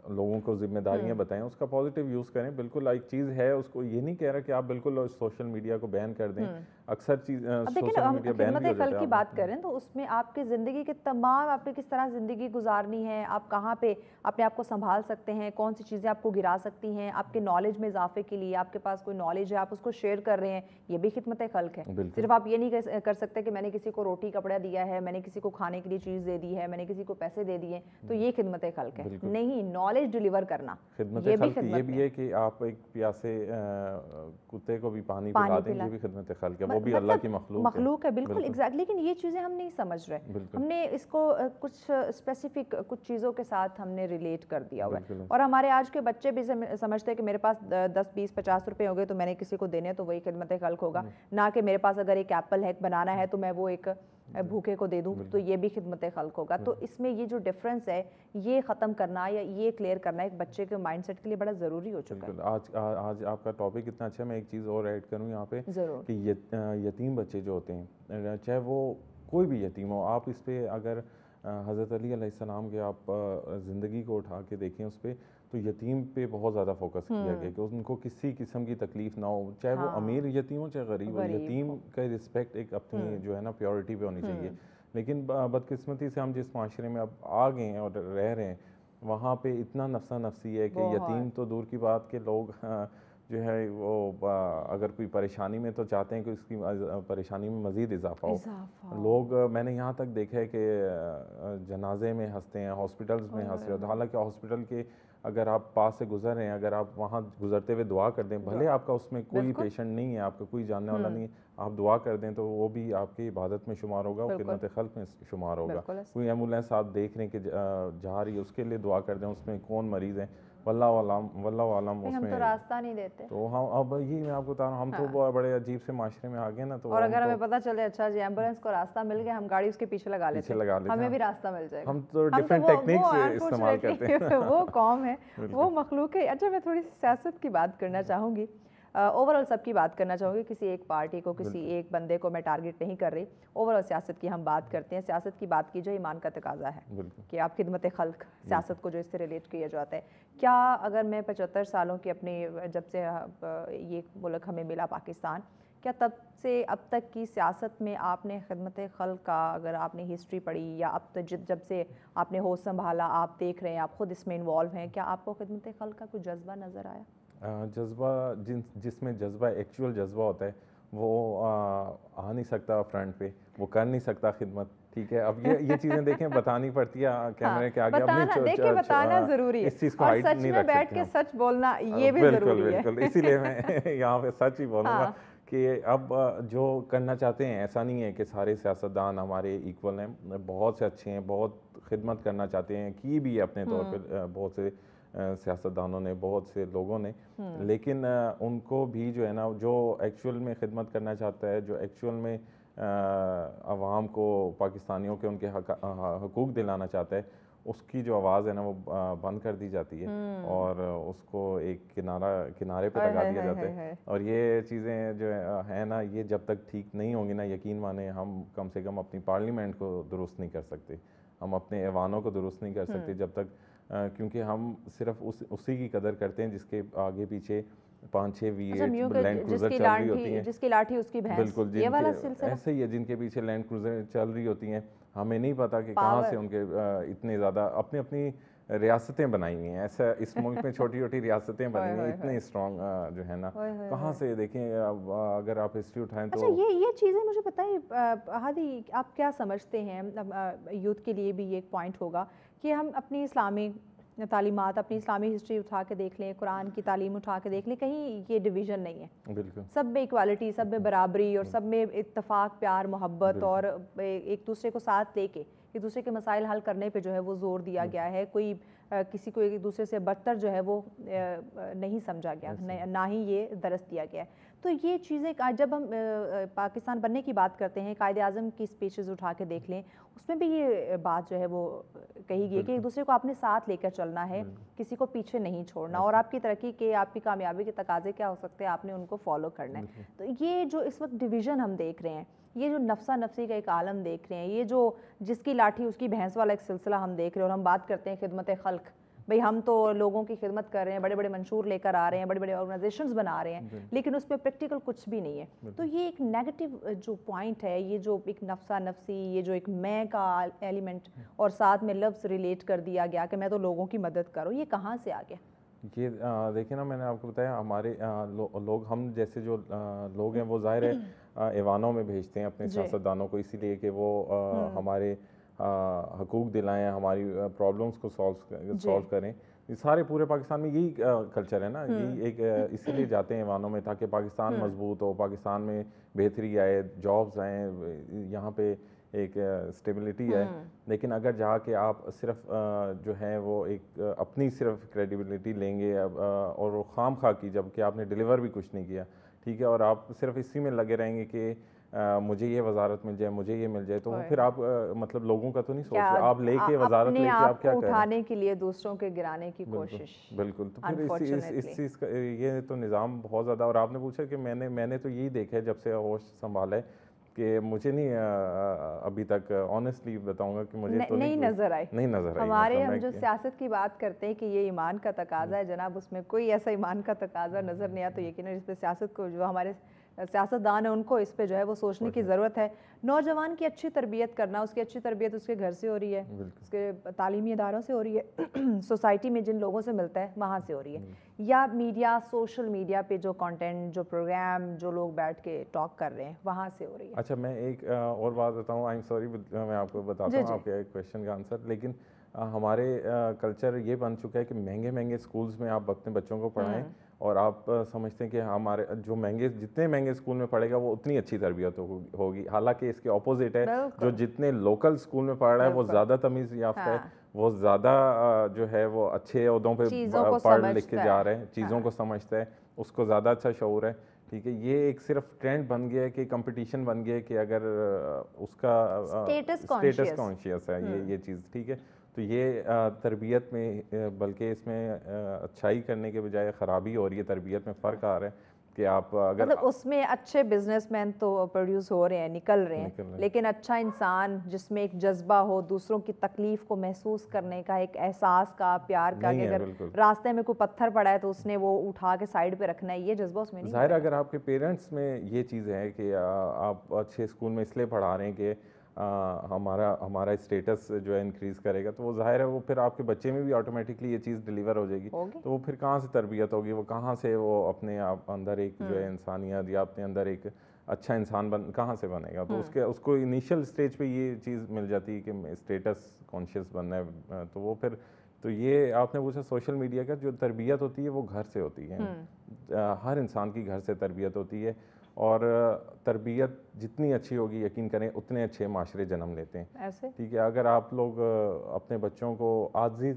لوگوں کو ذمہ داریاں بتائیں, اس کا پازیٹیو یوز کریں. بالکل ایک چیز ہے, اس کو یہ نہیں کہہ رہا کہ آپ بالکل سوشل میڈیا کو بین کر دیں. اکثر چیز سوشل میڈیا بین بھی ہو جاتا ہے. خدمت خلق کی بات کریں تو اس میں آپ کی زندگی کے تمام, آپ نے کس طرح زندگی گزارنی ہے, آپ کہاں پہ اپنے آپ کو سنبھال سکتے ہیں, کون سی چیزیں آپ کو گرا سکتی ہیں, آپ کے نالج میں اضافے کے لیے آپ کے پاس کوئی نالج ہے آپ اس کو شیئر کر رہے ہیں, یہ بھی خدمت خلق ہے. صرف آپ یہ نہیں کر سکتے کہ میں نے کسی کو روٹی کپڑا دیا ہے, میں نے کسی کو کھانے کے لیے چیز دے دی ہے, میں نے کسی کو پیسے دے دیے, تو یہ خدمت خلق ہے. نہیں, نالج ڈیلیور کرنا خدمت خلق یہ بھی ہے کہ آپ ایک پیاسے کتے کو بھی پانی پلا دیں, یہ بھی خدمت خلق ہے. وہ بھی اللہ کی مخلوق ہے. بالکل ایگزیکٹلی. لیکن یہ چیزیں ہم نہیں سمجھ رہے, ہم نے اس کو کچھ اسپیسیفک کچھ چیزوں کے ساتھ ہم نے ریلیٹ کر دیا ہوا ہے. اور ہمارے آج کے بچے بھی سمجھتے ہیں کہ میرے پاس 10 20 50 روپے ہو گئے تو میں نے کسی کو دینے تو وہی خدمت خلق ہوگا, نہ کہ میرے پاس اگر ایک ایپل ہے, ایک بنانا ہے, تو میں وہ ایک بھوکے کو دے دوں تو یہ بھی خدمت خلق ہوگا. تو اس میں یہ جو ڈفرینس ہے یہ ختم کرنا یا یہ کلیئر کرنا ایک بچے کے مائنڈ سیٹ کے لیے بڑا ضروری ہو چکا ہے. آج آپ کا ٹاپک اتنا اچھا ہے, میں ایک چیز اور ایڈ کروں یہاں پہ کہ یتیم بچے جو ہوتے ہیں, چاہے وہ کوئی بھی یتیم ہو, آپ اس پہ اگر حضرت علی علیہ السلام کے آپ زندگی کو اٹھا کے دیکھیں اس پہ, تو یتیم پہ بہت زیادہ فوکس کیا گیا کہ ان کو کسی قسم کی تکلیف نہ ہو, چاہے وہ امیر یتیم ہو چاہے غریب ہو. یتیم کا رسپیکٹ ایک اپنی جو ہے نا پیورٹی پہ ہونی چاہیے. لیکن بدقسمتی سے ہم جس معاشرے میں اب آ گئے ہیں اور رہ رہے ہیں, وہاں پہ اتنا نفسا نفسی ہے کہ یتیم تو دور کی بات کہ لوگ جو ہے وہ اگر کوئی پریشانی میں تو چاہتے ہیں کہ اس کی پریشانی میں مزید اضافہ ہو. لوگ میں نے یہاں تک دیکھا ہے کہ جنازے میں ہنستے ہیں, ہاسپٹلز میں ہنس رہے ہیں. حالانکہ ہاسپٹل کے اگر آپ پاس سے گزر رہے ہیں, اگر آپ وہاں گزرتے ہوئے دعا کر دیں, بھلے آپ کا اس میں کوئی پیشنٹ نہیں ہے, آپ کا کوئی جاننے والا نہیں ہے, آپ دعا کر دیں تو وہ بھی آپ کی عبادت میں شمار ہوگا, وہ خدمت خلق میں شمار ہوگا. کوئی ایمبولینس آپ دیکھ رہے ہیں کہ جا رہی ہے, اس کے لیے دعا کر دیں, اس میں کون مریض ہیں, واللہ عالم اس میں. ہم تو راستہ نہیں دیتے. تو ہم اب یہ میں آپ کو بتا رہا ہوں, ہم تو بڑے عجیب سے معاشرے میں آ گئے نا. تو اور اگر ہمیں پتہ چلے اچھا جی ایمبولینس کو راستہ مل گیا, ہم گاڑی اس کے پیچھے لگا لیتے ہیں, ہمیں بھی راستہ مل جائے گا. ہم تو ڈفرینٹ ٹیکنیکس استعمال کرتے ہیں. وہ قوم ہے, وہ مخلوق ہے. اچھا, میں تھوڑی سی سیاست کی بات کرنا چاہوں گی, اوور آل سب کی بات کرنا چاہوں گی, کسی ایک پارٹی کو, کسی ایک بندے کو میں ٹارگٹ نہیں کر رہی. اوور آل سیاست کی ہم بات کرتے ہیں. سیاست کی بات کی جو ایمان کا تقاضا ہے کہ آپ خدمت خلق سیاست کو جو اس سے ریلیٹ کیا جاتا ہے. کیا اگر میں 75 سالوں کی اپنی, جب سے یہ ملک ہمیں ملا پاکستان, کیا تب سے اب تک کی سیاست میں آپ نے خدمت خلق کا, اگر آپ نے ہسٹری پڑھی یا اب تک جب سے آپ نے ہوش سنبھالا, آپ دیکھ رہے ہیں, آپ خود اس میں انوالو ہیں, کیا آپ کو خدمت خلق کا کوئی جذبہ نظر آیا؟ جذبہ جس میں جذبہ ایکچوئل جذبہ ہوتا ہے وہ آ نہیں سکتا فرنٹ پہ, وہ کر نہیں سکتا خدمت. ٹھیک ہے, اب یہ چیزیں دیکھیں بتانی پڑتی ہے کیمرے کے آگے, اپنی بتانا ضروری ہے, اس چیز کو ہائڈ نہیں رکھ سکتے. بیٹھ کے سچ بولنا یہ بھی ضروری ہے. بالکل, اسی لیے میں یہاں پہ سچ ہی بولوں گا کہ اب جو کرنا چاہتے ہیں, ایسا نہیں ہے کہ سارے سیاستدان ہمارے ایکول ہیں, بہت سے اچھے ہیں, بہت خدمت کرنا چاہتے ہیں, کی بھی اپنے طور پہ بہت سے سیاستدانوں نے, بہت سے لوگوں نے. لیکن ان کو بھی جو ہے نا, جو ایکچوئل میں خدمت کرنا چاہتا ہے, جو ایکچوئل میں عوام کو, پاکستانیوں کے ان کے حقوق دلانا چاہتا ہے, اس کی جو آواز ہے نا وہ بند کر دی جاتی ہے اور اس کو ایک کنارے پہ لگا دیا جاتا ہے. اور یہ چیزیں جو ہیں نا, یہ جب تک ٹھیک نہیں ہوں گی نا, یقین مانیں ہم کم سے کم اپنی پارلیمنٹ کو درست نہیں کر سکتے, ہم اپنے ایوانوں کو درست نہیں کر سکتے جب تک, کیونکہ ہم صرف اسی کی قدر کرتے ہیں جس کے آگے پیچھے 5-6 V8 لینڈ کروزر چل رہی ہوتی ہیں, جس کی لاٹھی اس کی بھینس. بالکل, یہ والا سلسلہ ایسے ہی ہے, جن کے پیچھے لینڈ کروزر چل رہی ہوتی ہیں. ہمیں نہیں پتا کہ کہاں سے ان کے اتنے زیادہ اپنی ریاستیں بنائی ہوئی ہیں. ایسا اس ملک میں چھوٹی چھوٹی ریاستیں بنی ہوئی ہیں, اتنے اسٹرانگ جو ہے نا, کہاں سے دیکھیں اگر آپ ہسٹری اٹھائیں تو. اچھا, یہ چیزیں مجھے بتائیں ہادی, آپ کیا سمجھتے ہیں, یوتھ کے لیے بھی یہ ایک پوائنٹ ہوگا کہ ہم اپنی اسلامی تعلیمات اپنی اسلامی ہسٹری اٹھا کے دیکھ لیں, قرآن کی تعلیم اٹھا کے دیکھ لیں, کہیں یہ ڈویژن نہیں ہے. بالکل سب میں ایکوالٹی, سب میں برابری, اور سب میں اتفاق, پیار, محبت, اور ایک دوسرے کو ساتھ لے کے ایک دوسرے کے مسائل حل کرنے پہ جو ہے وہ زور دیا گیا ہے. کوئی کسی کو ایک دوسرے سے بدتر جو ہے وہ نہیں سمجھا گیا, نہ ہی یہ درس دیا گیا ہے. تو یہ چیزیں جب ہم پاکستان بننے کی بات کرتے ہیں, قائد اعظم کی اسپیچز اٹھا کے دیکھ لیں, اس میں بھی یہ بات جو ہے وہ کہی گئی کہ ایک دوسرے کو اپنے ساتھ لے کر چلنا ہے, کسی کو پیچھے نہیں چھوڑنا, اور آپ کی ترقی کے, آپ کی کامیابی کے تقاضے کیا ہو سکتے ہیں, آپ نے ان کو فالو کرنا ہے. تو یہ جو اس وقت ڈویژن ہم دیکھ رہے ہیں, یہ جو نفسا نفسی کا ایک عالم دیکھ رہے ہیں, یہ جو جس کی لاٹھی اس کی بھینس والا ایک سلسلہ ہم دیکھ رہے ہیں, اور ہم بات کرتے ہیں خدمت خلق, بھئی ہم تو لوگوں کی خدمت کر رہے ہیں, بڑے بڑے منشور لے کر آ رہے ہیں, بڑے بڑے آرگنائزیشنز بنا رہے ہیں, لیکن اس میں پریکٹیکل کچھ بھی نہیں ہے. تو یہ ایک نیگیٹو جو پوائنٹ ہے, یہ جو ایک نفسا نفسی, یہ جو ایک میں کا ایلیمنٹ, اور ساتھ میں لفظ ریلیٹ کر دیا گیا کہ میں تو لوگوں کی مدد کروں, یہ کہاں سے آ گیا؟ یہ دیکھیں نا, میں نے آپ کو بتایا ہمارے لوگ, ہم جیسے جو لوگ ہیں وہ ظاہر ہے ایوانوں میں بھیجتے ہیں اپنے سیاستدانوں کو, اسی لیے کہ وہ ہمارے حقوق دلائیں, ہماری پرابلمس کو سالو کریں. یہ سارے پورے پاکستان میں یہی کلچر ہے نا, یہی ایک اسی لیے جاتے ہیں ایوانوں میں تاکہ پاکستان مضبوط ہو, پاکستان میں بہتری آئے, جابز آئیں, یہاں پہ ایک اسٹیبلٹی ہے. لیکن اگر جا کے آپ صرف جو ہے وہ ایک اپنی صرف کریڈیبلٹی لیں گے, اور وہ خام خواہ کی, جب کہ آپ نے ڈیلیور بھی کچھ نہیں کیا, ٹھیک ہے, اور آپ صرف اسی میں لگے رہیں گے کہ مجھے یہ وزارت مل جائے, مجھے یہ مل جائے, تو پھر آپ مطلب لوگوں کا تو نہیں سوچ رہے, آپ لے کے وزارت لے کے آپ کیا کریں, اٹھانے کے لیے دوسروں کے گرانے کی کوشش. بالکل. تو پھر اس چیز کا یہ تو نظام بہت زیادہ, اور آپ نے پوچھا کہ میں نے تو یہی دیکھا ہے جب سے ہوش سنبھالا ہے, کہ مجھے نہیں ابھی تک آنیسٹلی بتاؤں گا کہ مجھے تو نہیں نظر آئی. ہمارے ہم جو سیاست کی بات کرتے ہیں کہ یہ ایمان کا تقاضا ہے جناب, اس میں کوئی ایسا ایمان کا تقاضا نظر نہیں آتا. یقیناً اس پہ سیاست کو, جو ہمارے سیاستدان ہیں ان کو اس پہ جو ہے وہ سوچنے کی ضرورت ہے. نوجوان کی اچھی تربیت کرنا, اس کی اچھی تربیت اس کے گھر سے ہو رہی ہے, اس کے تعلیمی اداروں سے ہو رہی ہے, سوسائٹی میں جن لوگوں سے ملتا ہے وہاں سے ہو رہی ہے, یا میڈیا, سوشل میڈیا پہ جو کانٹینٹ, جو پروگرام, جو لوگ بیٹھ کے ٹاک کر رہے ہیں وہاں سے ہو رہی ہے. اچھا, میں ایک اور بات بتاؤں, آئی ایم سوری, میں آپ کو بتاتا ہوں آپ کے کویشچن کا آنسر. لیکن ہمارے کلچر یہ بن چکا ہے کہ مہنگے مہنگے اسکولز میں آپ اپنے بچوں کو پڑھائیں, اور آپ سمجھتے ہیں کہ ہمارے جو جتنے مہنگے اسکول میں پڑھے گا وہ اتنی اچھی تربیت ہوگی. حالانکہ اس کے اپوزٹ ہے, جو جتنے لوکل اسکول میں پڑھ رہا ہے وہ زیادہ تمیز یافتہ ہے, وہ زیادہ جو ہے وہ اچھے عہدوں پہ پڑھ لکھ کے جا رہے ہیں, چیزوں کو سمجھتا ہے, اس کو زیادہ اچھا شعور ہے. ٹھیک ہے, یہ ایک صرف ٹرینڈ بن گیا ہے کہ کمپٹیشن بن گیا ہے کہ اگر اس کا اسٹیٹس کانشیس ہے یہ چیز. ٹھیک ہے, تو یہ تربیت میں, بلکہ اس میں اچھائی کرنے کے بجائے خرابی ہو رہی ہے, تربیت میں فرق آ رہا ہے کہ آپ اگر مطلب اس میں اچھے بزنس مین تو پروڈیوس ہو رہے ہیں, نکل رہے ہیں, لیکن اچھا انسان جس میں ایک جذبہ ہو, دوسروں کی تکلیف کو محسوس کرنے کا, ایک احساس کا, پیار کا, کہ اگر راستے میں کوئی پتھر پڑا ہے تو اس نے وہ اٹھا کے سائڈ پہ رکھنا ہے, یہ جذبہ اس میں نہیں. ظاہر اگر آپ کے پیرنٹس میں یہ چیز ہے کہ آپ اچھے اسکول میں اس لیے پڑھا رہے ہیں کہ ہمارا اسٹیٹس جو ہے انکریز کرے گا, تو وہ ظاہر ہے وہ پھر آپ کے بچے میں بھی آٹومیٹکلی یہ چیز ڈیلیور ہو جائے گی, تو وہ پھر کہاں سے تربیت ہوگی, وہ کہاں سے وہ اپنے آپ اندر ایک جو ہے انسانیت, یا اپنے اندر ایک اچھا انسان کہاں سے بنے گا. تو اس کو انیشیل اسٹیج پہ یہ چیز مل جاتی ہے کہ اسٹیٹس کانشیس بننا ہے, تو وہ پھر تو یہ آپ نے پوچھا سوشل میڈیا کا, جو تربیت ہوتی ہے وہ گھر سے ہوتی ہے, ہر انسان کی گھر سے تربیت ہوتی ہے, اور تربیت جتنی اچھی ہوگی یقین کریں اتنے اچھے معاشرے جنم لیتے ہیں. ٹھیک ہے, اگر آپ لوگ اپنے بچوں کو عاجزی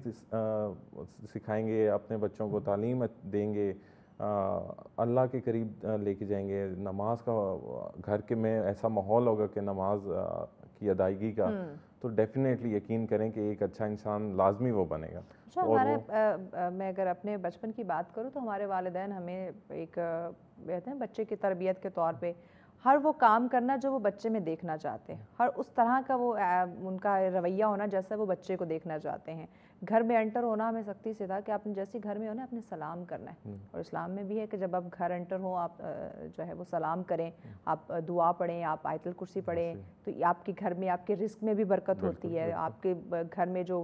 سکھائیں گے, اپنے بچوں کو تعلیم دیں گے, اللہ کے قریب لے کے جائیں گے, نماز کا گھر کے میں ایسا ماحول ہوگا کہ نماز کی ادائیگی کا, تو ڈیفینیٹلی یقین کریں کہ ایک اچھا انسان لازمی وہ بنے گا. میں اگر اپنے بچپن کی بات کروں تو ہمارے والدین ہمیں ایک کہتے ہیں بچے کی تربیت کے طور پہ ہر وہ کام کرنا جو وہ بچے میں دیکھنا چاہتے ہیں, ہر اس طرح کا وہ ان کا رویہ ہونا جیسا وہ بچے کو دیکھنا چاہتے ہیں. گھر میں انٹر ہونا ہمیں سختی سے تھا کہ آپ نے جیسے گھر میں ہونا اپنے سلام کرنا ہے, اور اسلام میں بھی ہے کہ جب آپ گھر انٹر ہوں آپ جو ہے وہ سلام کریں, آپ دعا پڑھیں, آپ آیت الکرسی پڑھیں, تو آپ کے گھر میں آپ کے رزق میں بھی برکت ہوتی ہے, آپ کے گھر میں جو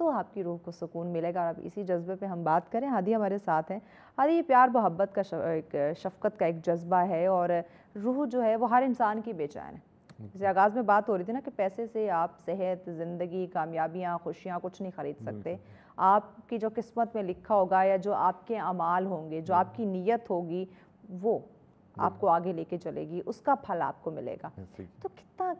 تو آپ کی روح کو سکون ملے گا. اور اب اسی جذبے پہ ہم بات کریں. ہادی ہمارے ساتھ ہیں. ہادی, یہ پیار محبت کا شفقت کا ایک جذبہ ہے, اور روح جو ہے وہ ہر انسان کی بے چین ہے. جیسے آغاز میں بات ہو رہی تھی نا کہ پیسے سے آپ صحت, زندگی, کامیابیاں, خوشیاں کچھ نہیں خرید سکتے. آپ کی جو قسمت میں لکھا ہوگا, یا جو آپ کے اعمال ہوں گے, جو آپ کی نیت ہوگی, وہ آپ کو آگے لے کے چلے گی, اس کا پھل آپ کو ملے گا. تو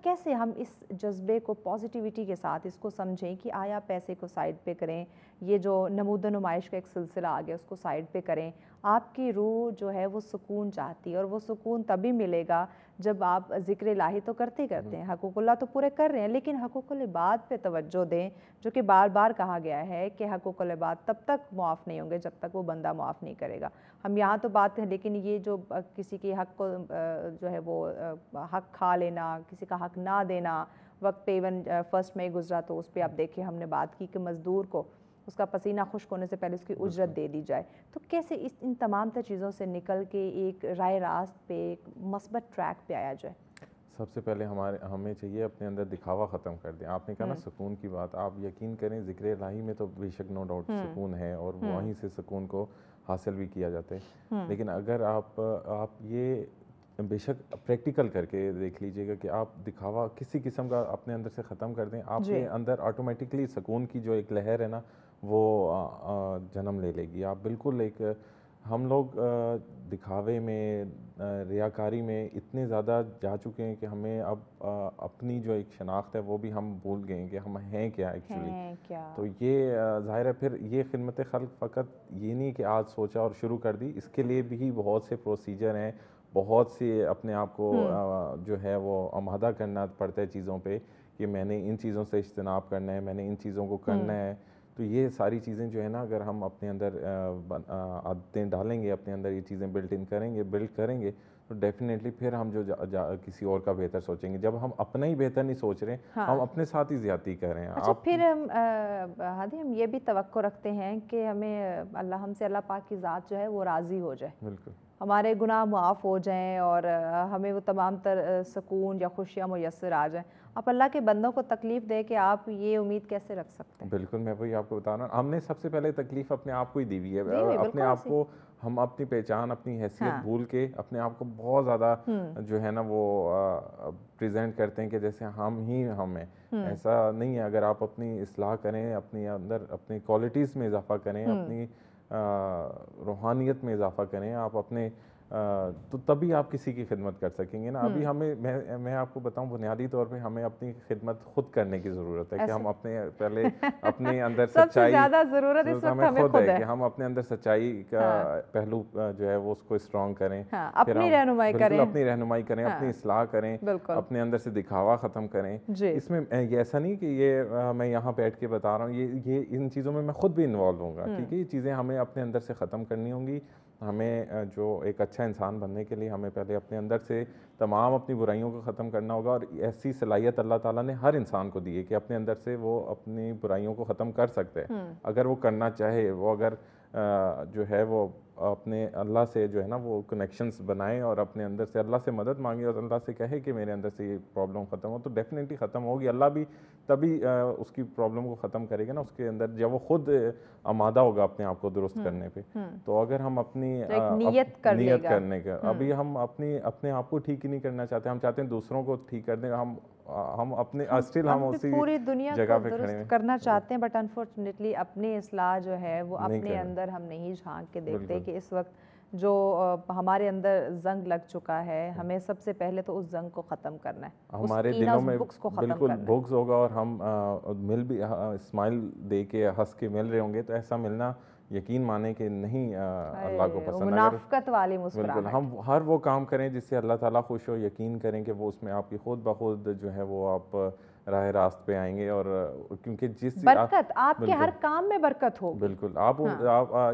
کیسے ہم اس جذبے کو پازیٹیوٹی کے ساتھ اس کو سمجھیں کہ آیا پیسے کو سائڈ پہ کریں, یہ جو نمود و نمائش کا ایک سلسلہ آ گیا اس کو سائڈ پہ کریں. آپ کی روح جو ہے وہ سکون چاہتی ہے, اور وہ سکون تبھی ملے گا جب آپ ذکر الہی تو کرتے ہیں, حقوق اللہ تو پورے کر رہے ہیں, لیکن حقوق العباد پہ توجہ دیں, جو کہ بار بار کہا گیا ہے کہ حقوق العباد تب تک معاف نہیں ہوں گے جب تک وہ بندہ معاف نہیں کرے گا. ہم یہاں تو بات ہیں, لیکن یہ جو کسی کے حق کو جو ہے وہ حق کھا لینا, کسی کا حق نہ دینا, وقت پہ ایون 1 مئی گزرا تو اس پہ آپ دیکھیں ہم نے بات کی کہ مزدور کو اس کا پسینہ خشک ہونے سے پہلے اس کی اجرت دے دی جائے. تو کیسے ان تمام تر چیزوں سے نکل کے ایک راہ راست پہ, ایک مثبت ٹریک پہ آیا جائے؟ سب سے پہلے ہمیں چاہیے اپنے اندر دکھاوا ختم کر دیں. آپ نے کہا نا سکون کی بات, آپ یقین کریں ذکر الہی میں تو بے شک نو ڈاؤٹ سکون ہے, اور وہیں سے سکون کو حاصل بھی کیا جاتا ہے. لیکن اگر آپ یہ بے شک پریکٹیکل کر کے دیکھ لیجئے گا کہ آپ دکھاوا کسی قسم کا اپنے اندر سے ختم کر دیں, آپ کے اندر آٹومیٹکلی سکون کی جو ایک لہر ہے نا وہ جنم لے گی. آپ بالکل ایک, ہم لوگ دکھاوے میں, ریاکاری میں اتنے زیادہ جا چکے ہیں کہ ہمیں اب اپنی جو ایک شناخت ہے وہ بھی ہم بھول گئے ہیں کہ ہم ہیں کیا ایکچولی. تو یہ ظاہر ہے پھر یہ خدمت خلق فقط یہ نہیں کہ آج سوچا اور شروع کر دی, اس کے لیے بھی بہت سے پروسیجر ہیں, بہت سے اپنے آپ کو جو ہے وہ آمادہ کرنا پڑتا ہے چیزوں پہ, کہ میں نے ان چیزوں سے اجتناب کرنا ہے, میں نے ان چیزوں کو کرنا ہے. تو یہ ساری چیزیں جو ہے نا اگر ہم اپنے اندر عادتیں ڈالیں گے, اپنے اندر یہ چیزیں بلڈ کریں گے تو ڈیفینیٹلی پھر ہم جو کسی اور کا بہتر سوچیں گے. جب ہم اپنا ہی بہتر نہیں سوچ رہے ہیں, ہم اپنے ساتھ ہی زیادتی کر رہے ہیں. اچھا, پھر ہادی ہم یہ بھی توقع رکھتے ہیں کہ ہمیں ہم سے اللہ پاک کی ذات جو ہے وہ راضی ہو جائے, بالکل ہمارے گناہ معاف ہو جائیں, اور ہمیں وہ تمام تر سکون یا خوشیاں میسر آ جائیں. آپ اللہ کے بندوں کو تکلیف دے کے آپ یہ امید کیسے رکھ سکتے ہیں؟ بالکل, میں وہی آپ کو بتا رہا ہوں, ہم نے سب سے پہلے تکلیف اپنے آپ کو ہی دی ہوئی ہے. اپنے آپ کو ہم اپنی پہچان, اپنی حیثیت بھول کے اپنے آپ کو بہت زیادہ جو ہے نا وہ پریزنٹ کرتے ہیں کہ جیسے ہم ہی ہم ہیں. ایسا نہیں ہے. اگر آپ اپنی اصلاح کریں, اپنی اندر اپنی کوالٹیز میں اضافہ کریں, اپنی روحانیت میں اضافہ کریں, آپ اپنے تو تبھی آپ کسی کی خدمت کر سکیں گے نا. ابھی میں آپ کو بتاؤں, بنیادی طور پہ ہمیں اپنی خدمت خود کرنے کی ضرورت ہے, کہ ہم پہلے اپنے اندر سچائی, سب سے زیادہ ضرورت اس وقت ہمیں خود ہے کہ ہم اپنے اندر سچائی کا پہلو جو ہے وہ اس کو اسٹرانگ کریں, اپنی رہنمائی کریں, اپنی رہنمائی کریں, اپنی اصلاح کریں, اپنے اندر سے دکھاوا ختم کریں. اس میں ایسا نہیں کہ یہ میں یہاں بیٹھ کے بتا رہا ہوں, یہ ان چیزوں میں خود بھی انوالو ہوں گا, ٹھیک ہے. یہ چیزیں ہمیں اپنے اندر سے ختم کرنی ہوں گی. ہمیں جو ایک اچھا انسان بننے کے لیے ہمیں پہلے اپنے اندر سے تمام اپنی برائیوں کو ختم کرنا ہوگا. اور ایسی صلاحیت اللہ تعالیٰ نے ہر انسان کو دی ہے کہ اپنے اندر سے وہ اپنی برائیوں کو ختم کر سکتے ہیں اگر وہ کرنا چاہے. وہ اگر جو ہے وہ اپنے اللہ سے جو ہے نا وہ کنیکشنز بنائیں, اور اپنے اندر سے اللہ سے مدد مانگے, اور اللہ سے کہے کہ میرے اندر سے یہ پرابلم ختم ہو, تو ڈیفینیٹلی ختم ہوگی. اللہ بھی تبھی اس کی پرابلم کو ختم کرے گا نا اس کے اندر, جب وہ خود آمادہ ہوگا اپنے آپ کو درست کرنے پہ. تو اگر ہم اپنی نیت کرنے کا, ابھی ہم اپنے آپ کو ٹھیک ہی نہیں کرنا چاہتے, ہم چاہتے ہیں دوسروں کو ٹھیک کر دیں. ہم اپنے اسٹل ہم اسی پوری دنیا کو درست کرنا چاہتے ہیں, بٹ انفارچونیٹلی اپنی اصلاح جو ہے وہ اپنے اندر ہم نہیں جھانک کے دیکھتے کہ اس وقت جو ہمارے اندر زنگ لگ چکا ہے, ہمیں سب سے پہلے تو اس زنگ کو ختم کرنا ہے, ہمارے دلوں میں بالکل بغض ہوگا, اور ہم مل بھی اسمائل دے کے ہنس کے مل رہے ہوں گے, تو ایسا ملنا یقین مانے کہ نہیں اللہ کو پسند. منافقت والی مسکراہٹ. بالکل, ہم ہر وہ کام کریں جس سے اللہ تعالیٰ خوش ہو, یقین کریں کہ وہ اس میں آپ کی خود بخود جو ہے وہ آپ راہ راست پہ آئیں گے. اور کیونکہ جس برکت آپ کے ہر کام میں برکت ہوگی. بالکل, آپ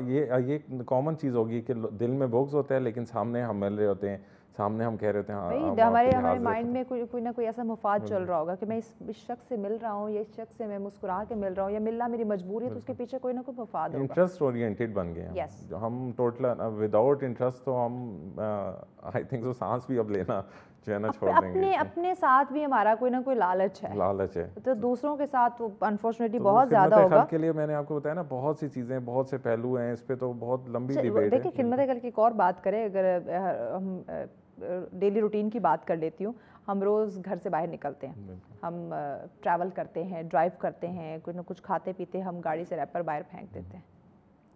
یہ کامن چیز ہوگی کہ دل میں بغض ہوتا ہے لیکن سامنے ہم مل رہے ہوتے ہیں, سامنے ہم کہہ رہے تھے ہمارے مائنڈ میں کوئی نہ کوئی ایسا مفاد چل رہا ہوگا کہ میں اس شخص سے مل رہا ہوں یا اس شخص سے میں مسکرا کے مل رہا ہوں یا ملنا میری مجبوری ہے، تو اس کے پیچھے کوئی نہ کوئی مفاد ہوگا. انٹرسٹ اورینٹیڈ بن گئے ہیں ہم ٹوٹل وداؤٹ انٹرسٹ. تو ہم آئی تھنک سو سانس بھی اب لینا جو ہے نا چھوڑ دیں گے. اپنے ساتھ بھی ہمارا کوئی نہ کوئی لالچ ہے تو دوسروں کے ساتھ انفارچونیٹلی بہت زیادہ ہوگا. خدمت کے لیے میں نے آپ کو بتایا نا بہت سی چیزیں، بہت سے پہلو ہیں، اس پہ تو بہت لمبی ڈیبیٹ ہے. دیکھیں خدمت خلق کی ایک اور بات کریں، اگر ہم ڈیلی روٹین کی بات کر لیتی ہوں. ہم روز گھر سے باہر نکلتے ہیں، ہم ٹریول کرتے ہیں، ڈرائیو کرتے ہیں، کچھ نہ کچھ کھاتے پیتے ہم گاڑی سے ریپر باہر پھینک دیتے ہیں.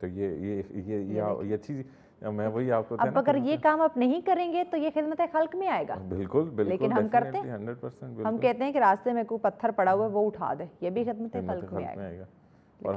تو یہ چیز میں وہی آپ کو اب اگر یہ کام آپ نہیں کریں گے تو یہ خدمت خلق میں آئے گا. بالکل لیکن ہم کرتے ہیں، 100%. ہم کہتے ہیں کہ راستے میں کوئی پتھر پڑا ہوا ہے وہ اٹھا دے، یہ بھی خدمت خلق میں آئے گا. اور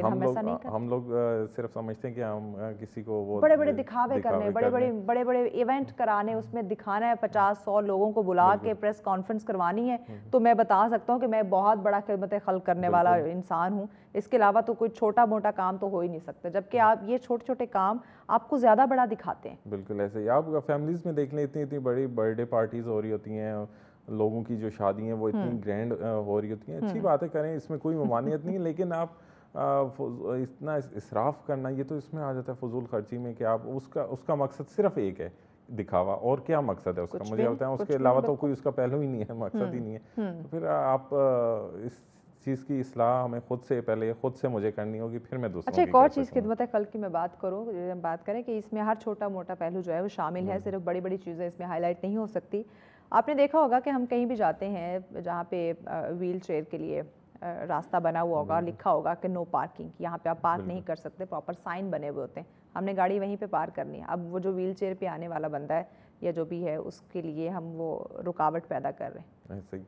ہم لوگ صرف سمجھتے ہیں کہ ہم کسی کو وہ بڑے بڑے دکھاوے کرنے، بڑے بڑے ایونٹ کرانے، اس میں دکھانا ہے، 50-100 لوگوں کو بلا کے پریس کانفرنس کروانی ہے. تو میں بتا سکتا ہوں کہ میں بہت بڑا خدمت خلق کرنے والا انسان ہوں. اس کے علاوہ تو کوئی چھوٹا موٹا کام تو ہو ہی نہیں سکتا، جبکہ آپ یہ چھوٹے چھوٹے کام آپ کو زیادہ بڑا دکھاتے ہیں. بالکل ایسے ہی آپ فیملیز میں دیکھ لیں، اتنی بڑی برتھ ڈے پارٹیز ہو رہی ہوتی ہیں، لوگوں کی جو شادی ہیں وہ اتنی گرینڈ ہو رہی ہوتی ہیں. اچھی باتیں کریں، اس میں کوئی ممانعت نہیں ہے، لیکن آپ اتنا اسراف کرنا یہ تو اس میں آ جاتا ہے فضول خرچی میں، کہ آپ اس کا مقصد صرف ایک ہے، دکھاوا. اور کیا مقصد ہے اس کا مجھے بتائیں، اس کے علاوہ تو کوئی اس کا پہلو ہی نہیں ہے، مقصد ہی نہیں ہے. تو پھر آپ اس چیز کی اصلاح ہمیں خود سے مجھے کرنی ہوگی، پھر میں دوسروں کی. اچھا ایک اور چیز خدمت خلق کی میں بات کریں کہ اس میں ہر چھوٹا موٹا پہلو جو ہے وہ شامل ہے، صرف بڑی بڑی چیزیں اس میں ہائی لائٹ نہیں ہو سکتی. آپ نے دیکھا ہوگا کہ ہم کہیں بھی جاتے ہیں جہاں پہ ویل چیئر کے لیے راستہ بنا ہوا ہوگا، لکھا ہوگا کہ نو پارکنگ، یہاں پہ آپ پارک نہیں کر سکتے، پراپر سائن بنے ہوئے ہوتے ہیں. ہم نے گاڑی وہیں پہ پارک کرنی ہے. اب وہ جو ویل چیئر پہ آنے والا بندہ ہے یا جو بھی ہے، اس کے لیے ہم وہ رکاوٹ پیدا کر رہے ہیں.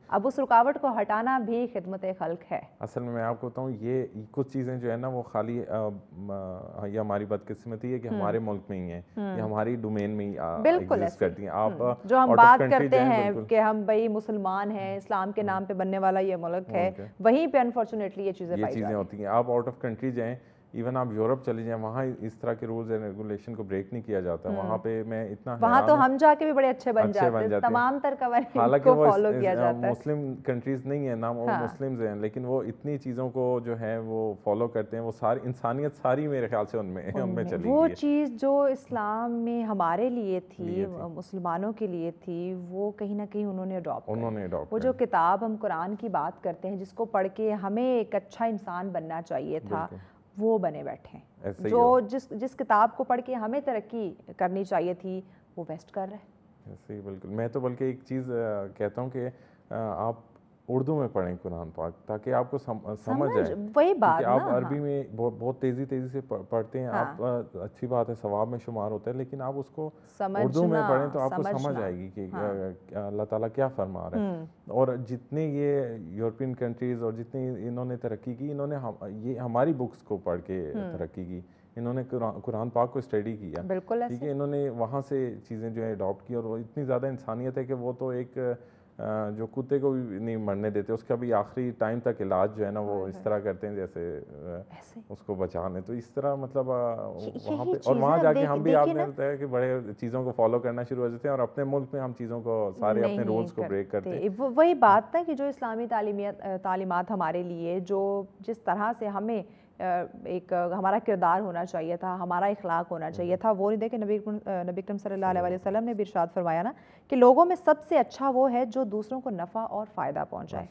اب اس رکاوٹ کو ہٹانا بھی خدمت خلق ہے. اصل میں آپ کو بتاؤں، یہ کچھ چیزیں جو ہے نا وہ خالی یہ ہماری بدقسمتی ہے کہ ہمارے ملک میں ہی ہیں، یہ ہماری ڈومین میں ہی ایگزسٹ کرتی ہیں. آپ جو ہم بات کرتے ہیں کہ ہم بھائی مسلمان ہیں، اسلام کے نام پہ بننے والا یہ ملک ہے، وہیں پہ انفارچونیٹلی یہ چیزیں ہوتی ہیں. آپ آؤٹ آف کنٹری جائیں، ایون آپ یورپ چلے جائیں، وہاں اس طرح کے رولز اینڈ ریگولیشن کو بریک نہیں کیا جاتا. وہاں پہ میں اتنا وہاں تو ہم جا کے بھی بڑے اچھے بن جاتے ہیں، تمام تر قوانین کو فالو کیا جاتا ہے. مسلم کنٹریز نہیں ہیں، نام وہ مسلمز ہیں، لیکن وہ اتنی چیزوں کو جو ہے وہ فالو کرتے ہیں. وہ ساری انسانیت ساری میرے خیال سے ان میں چلی گئی ہے. وہ چیز جو اسلام میں ہمارے لیے تھی، مسلمانوں کے لیے تھی، وہ کہیں نہ کہیں انہوں نے اڈاپٹ. وہ جو کتاب ہم قرآن کی بات کرتے ہیں، جس کو پڑھ کے ہمیں ایک اچھا انسان بننا چاہیے تھا، وہ بنے بیٹھے ہیں. جو جس کتاب کو پڑھ کے ہمیں ترقی کرنی چاہیے تھی، وہ ویسٹ کر رہے ہیں. صحیح، بالکل. میں تو بلکہ ایک چیز کہتا ہوں کہ آپ اردو میں پڑھیں قرآن پاک، تاکہ آپ کو سمجھ آئے. وہی بات آپ عربی میں بہت تیزی سے پڑھتے ہیں، آپ اچھی بات ہے، ثواب میں شمار ہوتا ہے، لیکن آپ اس کو اردو میں پڑھیں تو آپ کو سمجھ آئے گی کہ اللہ تعالیٰ کیا فرما رہے ہیں. اور جتنے یہ یورپین کنٹریز اور جتنی انہوں نے ترقی کی، انہوں نے یہ ہماری بکس کو پڑھ کے ترقی کی. انہوں نے قرآن پاک کو اسٹڈی کیا، ٹھیک ہے، انہوں نے وہاں سے چیزیں جو ہے اڈاپٹ کی. اور وہ اتنی زیادہ انسانیت ہے کہ وہ تو ایک جو کتے کو بھی نہیں مرنے دیتے، اس کا بھی آخری ٹائم تک علاج جو ہے نا وہ اس طرح کرتے ہیں جیسے اس کو بچانے. تو اس طرح مطلب وہاں پہ، اور وہاں جا کے ہم بھی، آپ نے بتایا کہ بڑے چیزوں کو فالو کرنا شروع ہو جاتے ہیں، اور اپنے ملک میں ہم چیزوں کو سارے اپنے رولز کو بریک کرتے ہیں. وہی بات ہے کہ جو اسلامی تعلیمات ہمارے لیے، جو جس طرح سے ہمیں ایک ہمارا کردار ہونا چاہیے تھا، ہمارا اخلاق ہونا چاہیے تھا، وہ نہیں دیکھیں. نبی اکرم صلی اللہ علیہ وسلم نے بھی ارشاد فرمایا نا کہ لوگوں میں سب سے اچھا وہ ہے جو دوسروں کو نفع اور فائدہ پہنچائے.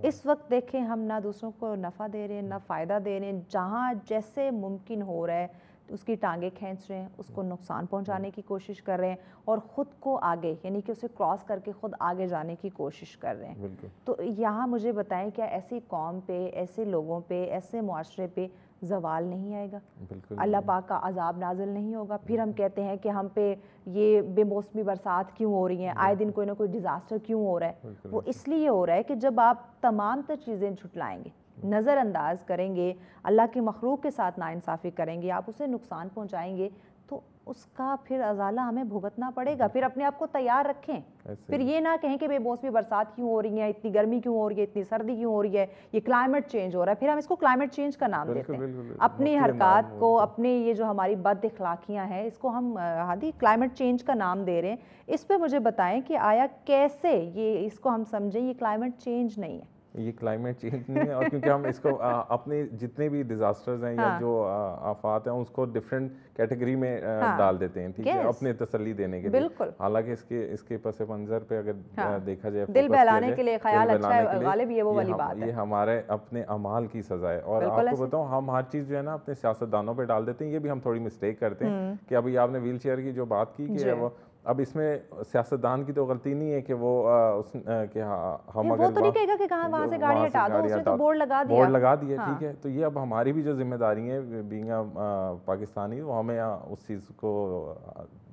اس وقت دیکھیں ہم نہ دوسروں کو نفع دے رہے ہیں نہ فائدہ دے رہے ہیں، جہاں جیسے ممکن ہو رہا ہے اس کی ٹانگیں کھینچ رہے ہیں، اس کو نقصان پہنچانے کی کوشش کر رہے ہیں، اور خود کو آگے، یعنی کہ اسے کراس کر کے خود آگے جانے کی کوشش کر رہے ہیں. تو یہاں مجھے بتائیں، کیا ایسی قوم پہ، ایسے لوگوں پہ، ایسے معاشرے پہ زوال نہیں آئے گا؟ اللہ پاک کا عذاب نازل نہیں ہوگا؟ پھر ہم کہتے ہیں کہ ہم پہ یہ بے موسمی برسات کیوں ہو رہی ہیں، آئے دن کوئی نہ کوئی ڈیزاسٹر کیوں ہو رہا ہے؟ وہ اس لیے ہو رہا ہے کہ جب آپ تمام تر چیزیں جھٹلائیں گے، نظر انداز کریں گے، اللہ کی مخلوق کے ساتھ ناانصافی کریں گے، آپ اسے نقصان پہنچائیں گے، تو اس کا پھر ازالہ ہمیں بھگتنا پڑے گا. پھر اپنے آپ کو تیار رکھیں, پھر یہ نہ کہیں کہ بے موسمی برسات کیوں ہو رہی ہے, اتنی گرمی کیوں ہو رہی ہے, اتنی سردی کیوں ہو رہی ہے, یہ کلائمیٹ چینج ہو رہا ہے, پھر ہم اس کو کلائمیٹ چینج کا نام دیتے ہیں. اپنی حرکات کو, اپنے یہ جو ہماری بد اخلاقیاں ہیں اس کو ہم ہادی کلائمیٹ چینج کا نام دے رہے ہیں. اس پہ مجھے بتائیں کہ آیا کیسے یہ اس کو ہم سمجھیں یہ کلائمیٹ چینج نہیں ہے. یہ کلائمیٹ چینج نہیں ہے, اور کیونکہ ہم اس کو اپنے جتنے بھی ڈیزاسٹرز ہیں یا جو آفات ہیں اس کو ڈفرینٹ کیٹیگری میں ڈال دیتے ہیں, ٹھیک ہے, اپنے تسلی دینے کے لیے. حالانکہ اس کے پس منظر پہ اگر دیکھا جائے, دل بہلانے کے لیے, خیال اچھا ہے غالب, یہ وہ والی بات ہے. یہ ہمارے اپنے اعمال کی سزا ہے. اور آپ کو بتاؤں, ہم ہر چیز جو ہے نا اپنے سیاستدانوں پہ ڈال دیتے ہیں. یہ بھی ہم تھوڑی مسٹیک کرتے ہیں کہ ابھی آپ نے ویل چیئر کی جو بات کی کہ اب اس میں سیاستدان کی تو غلطی نہیں ہے کہ وہ کہ ہم اگر وہ تو نہیں کہے گا کہ کہاں وہاں سے گاڑی ہٹا دو, اس نے تو بورڈ لگا دیا, ٹھیک ہے. تو یہ اب ہماری بھی جو ذمہ داری ہے بینگ پاکستانی, وہ ہمیں اس چیز کو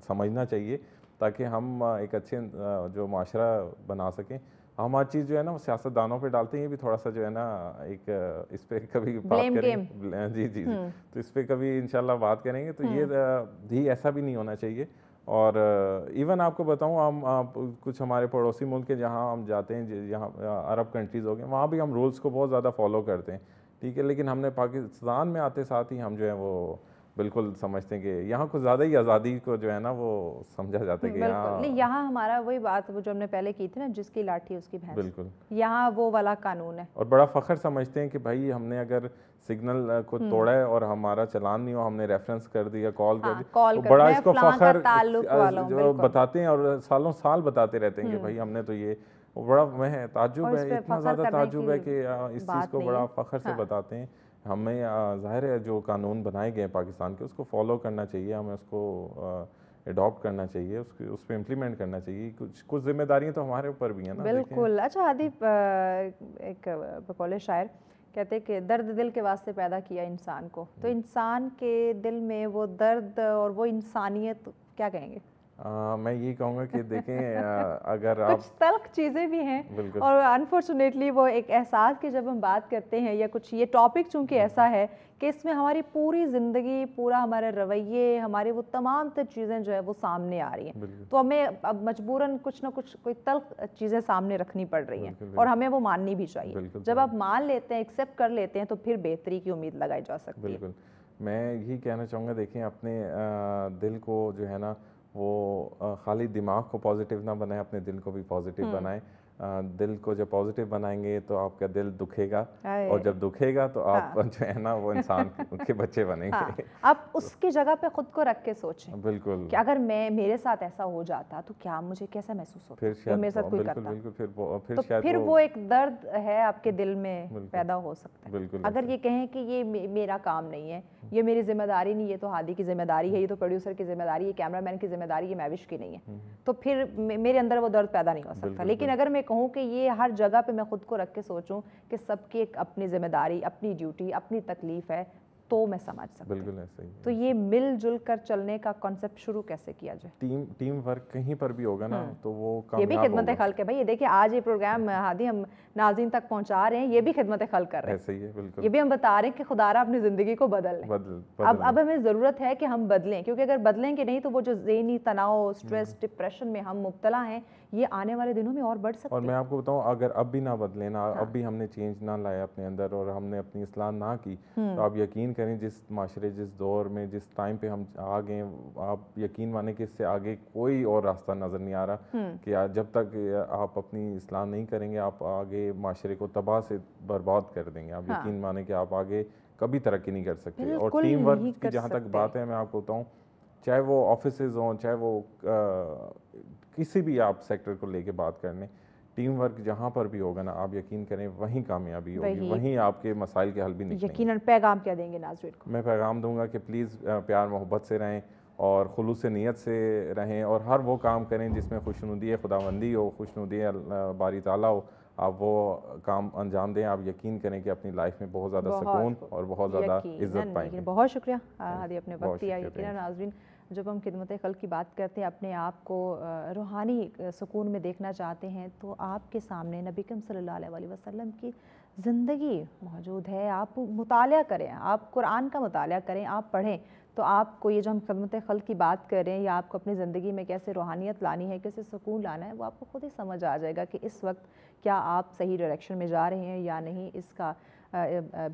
سمجھنا چاہیے تاکہ ہم ایک اچھے جو معاشرہ بنا سکیں. ہم ہر چیز جو ہے نا وہ سیاستدانوں پہ ڈالتے ہیں. یہ بھی تھوڑا سا جو ہے نا ایک اس پہ کبھی بات کریں, جی, تو اس پہ کبھی انشاءاللہ بات کریں گے. تو یہ بھی ایسا بھی نہیں ہونا چاہیے. اور ایون آپ کو بتاؤں, ہم کچھ ہمارے پڑوسی ملک کے جہاں ہم جاتے ہیں, جہاں عرب کنٹریز ہو گئے, وہاں بھی ہم رولس کو بہت زیادہ فالو کرتے ہیں, ٹھیک ہے. لیکن ہم نے پاکستان میں آتے ساتھ ہی ہم جو ہے وہ بالکل سمجھتے ہیں کہ یہاں کچھ زیادہ ہی آزادی کو جو ہے نا وہ سمجھا جاتا ہے کہ یہاں ہمارا وہی بات جو ہم نے پہلے کی تھی نا, جس کی لاٹھی اس کی بھینس, بالکل یہاں وہ والا قانون ہے. اور بڑا فخر سمجھتے ہیں کہ بھائی ہم نے اگر سگنل کو توڑا ہے اور ہمارا چلان نہیں ہو, ہم نے ریفرنس کر دیا, کال کر دی, تو بڑا اس کو فخر جو بتاتے ہیں اور سالوں سال بتاتے رہتے ہیں کہ بھائی ہم نے تو یہ, بڑا میں تعجب ہے, اتنا زیادہ تعجب ہے کہ اس چیز کو بڑا فخر سے بتاتے ہیں. ہمیں ظاہر ہے جو قانون بنائے گئے ہیں پاکستان کے, اس کو فالو کرنا چاہیے, ہمیں اس کو اڈاپٹ کرنا چاہیے, اس پہ امپلیمنٹ کرنا چاہیے. کچھ ذمہ داریاں تو ہمارے اوپر بھی ہیں نا. بالکل. اچھا ہادی, ایک بقول شاعر کہتے کہ درد دل کے واسطے پیدا کیا انسان کو, تو انسان کے دل میں وہ درد اور وہ انسانیت کیا کہیں گے؟ میں یہی کہوں گا کہ دیکھیں, اگر آپ کچھ تلخ چیزیں بھی ہیں, اور انفارچونیٹلی وہ ایک احساس کی جب ہم بات کرتے ہیں, یا کچھ یہ ٹاپک چونکہ ایسا ہے کہ اس میں ہماری پوری زندگی, پورا ہمارے رویے, ہمارے وہ تمام تر چیزیں جو ہے وہ سامنے آ رہی ہیں, تو ہمیں اب مجبوراً کچھ نہ کچھ کوئی تلخ چیزیں سامنے رکھنی پڑ رہی ہیں, اور ہمیں وہ ماننی بھی چاہیے. جب آپ مان لیتے ہیں, ایکسیپٹ کر لیتے ہیں, تو پھر بہتری کی امید لگائی جا سکتی ہے. بالکل. میں یہی کہنا چاہوں گا, دیکھیں اپنے دل کو جو ہے نا وہ خالی دماغ کو پازیٹیو نہ بنائیں, اپنے دل کو بھی پازیٹیو بنائیں. دل کو جب پازیٹیو بنائیں گے تو آپ کا دل دکھے گا, اور جب دکھے گا تو آپ جو ہے نا وہ انسان کے بچے بنیں گے. آپ اس کی جگہ پہ خود کو رکھ کے سوچیں, بالکل, کہ اگر میرے ساتھ ایسا ہو جاتا تو کیا مجھے کیسا محسوس ہوتا, پھر میرے ساتھ کوئی کرتا, تو پھر وہ ایک درد ہے آپ کے دل میں پیدا ہو سکتا ہے. اگر یہ کہیں کہ یہ میرا کام نہیں ہے, یہ میری ذمہ داری نہیں, یہ تو ہادی کی ذمہ داری ہے, یہ تو پروڈیوسر کی ذمہ داری ہے, کیمرہ مین کی ذمہ داری, یہ مہوش کی نہیں ہے, تو پھر میرے اندر وہ درد پیدا نہیں ہو سکتا. لیکن اگر میں کہوں کہ یہ ہر جگہ پہ میں خود کو رکھ کے سوچوں کہ سب کی ایک اپنی ذمہ داری, اپنی ڈیوٹی, اپنی تکلیف ہے, تو میں سمجھ سکتی ہوں. بالکل ایسا ہی. تو یہ مل جل کر چلنے کا کانسیپٹ شروع کیسے کیا جائے؟ ٹیم ورک کہیں پر بھی ہوگا نا تو وہ کامیاب ہوگا. یہ بھی خدمت خلق ہے بھائی. یہ دیکھیں آج یہ پروگرام ہادی ہم ناظرین تک پہنچا رہے ہیں, یہ بھی خدمت خلق کر رہے ہیں. ایسا ہی ہے, بالکل. یہ بھی ہم بتا رہے ہیں کہ خدا را اپنی زندگی کو بدل لیں. اب ہمیں ضرورت ہے کہ ہم بدلیں, کیونکہ اگر بدلیں گے نہیں تو وہ جو ذہنی تناؤ, اسٹریس, ڈپریشن میں ہم مبتلا ہیں, یہ آنے والے دنوں میں اور بڑھ سکتے ہیں. اور میں آپ کو بتاؤں, اگر اب بھی نہ بدلیں نا, اب بھی ہم نے چینج نہ لایا اپنے اندر, اور ہم نے اپنی اصلاح نہ کی, تو آپ یقین کریں جس معاشرے, جس دور میں, جس ٹائم پہ ہم آ گئے, آپ یقین مانیں کہ اس سے آگے کوئی اور راستہ نظر نہیں آ رہا, کہ جب تک آپ اپنی اصلاح نہیں کریں گے, آپ آگے معاشرے کو تباہ سے برباد کر دیں گے. آپ یقین مانیں کہ آپ آگے کبھی ترقی نہیں کر سکتے. اور ٹیم ورک کی جہاں تک بات ہے, میں آپ کو بتاؤں, چاہے وہ آفیسز ہوں, چاہے وہ کسی بھی آپ سیکٹر کو لے کے بات کرنے, ٹیم ورک جہاں پر بھی ہوگا نا, آپ یقین کریں وہیں کامیابی ہوگی, وہیں آپ کے مسائل کے حل بھی نکلیں گے. یقیناً. پیغام کیا دیں گے ناظرین کو؟ میں پیغام دوں گا کہ پلیز پیار محبت سے رہیں, اور خلوص نیت سے رہیں, اور ہر وہ کام کریں جس میں خوشنودی خداوندی ہو, خوشنودی باری تعالیٰ ہو, آپ وہ کام انجام دیں. آپ یقین کریں کہ اپنی لائف میں بہت زیادہ سکون اور بہت زیادہ عزت پائیں گے. بہت شکریہ ہادی, اپنے وقت دیا. یقیناً ناظرین جب ہم خدمت خلق کی بات کرتے ہیں، اپنے آپ کو روحانی سکون میں دیکھنا چاہتے ہیں، تو آپ کے سامنے نبی کریم صلی اللہ علیہ وسلم کی زندگی موجود ہے. آپ مطالعہ کریں، آپ قرآن کا مطالعہ کریں، آپ پڑھیں، تو آپ کو یہ جو ہم خدمت خلق کی بات کر رہے ہیں، یا آپ کو اپنی زندگی میں کیسے روحانیت لانی ہے، کیسے سکون لانا ہے، وہ آپ کو خود ہی سمجھ آ جائے گا کہ اس وقت کیا آپ صحیح ڈائریکشن میں جا رہے ہیں یا نہیں. اس کا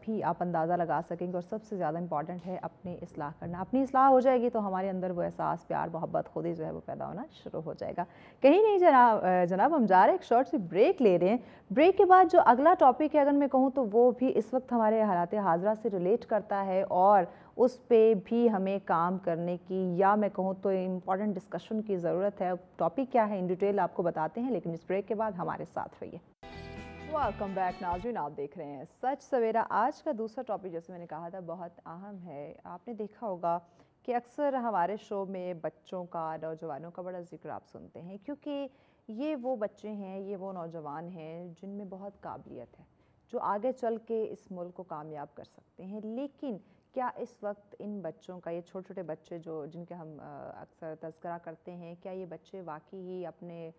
بھی آپ اندازہ لگا سکیں گے. اور سب سے زیادہ امپورٹنٹ ہے اپنی اصلاح کرنا. اپنی اصلاح ہو جائے گی تو ہمارے اندر وہ احساس، پیار، محبت خود ہی جو ہے وہ پیدا ہونا شروع ہو جائے گا. کہیں نہیں جناب ہم جا رہے ہیں، ایک شارٹ سی بریک لے رہے ہیں. بریک کے بعد جو اگلا ٹاپک ہے اگر میں کہوں تو وہ بھی اس وقت ہمارے حالات حاضرہ سے ریلیٹ کرتا ہے، اور اس پہ بھی ہمیں کام کرنے کی، یا میں کہوں تو امپورٹنٹ ڈسکشن کی ضرورت ہے. ٹاپک کیا ہے ان ڈیٹیل آپ کو بتاتے ہیں، لیکن اس بریک کے بعد ہمارے ساتھ رہیے. ویلکم بیک ناظرین، آپ دیکھ رہے ہیں سچ سویرا. آج کا دوسرا ٹاپک جیسے میں نے کہا تھا بہت اہم ہے. آپ نے دیکھا ہوگا کہ اکثر ہمارے شو میں بچوں کا، نوجوانوں کا بڑا ذکر آپ سنتے ہیں، کیونکہ یہ وہ بچے ہیں، یہ وہ نوجوان ہیں جن میں بہت قابلیت ہے، جو آگے چل کے اس ملک کو کامیاب کر سکتے ہیں. لیکن کیا اس وقت ان بچوں کا، یہ چھوٹے چھوٹے بچے جن کے ہم اکثر تذکرہ کرتے ہیں، کیا یہ بچے واقعی ہی اپنے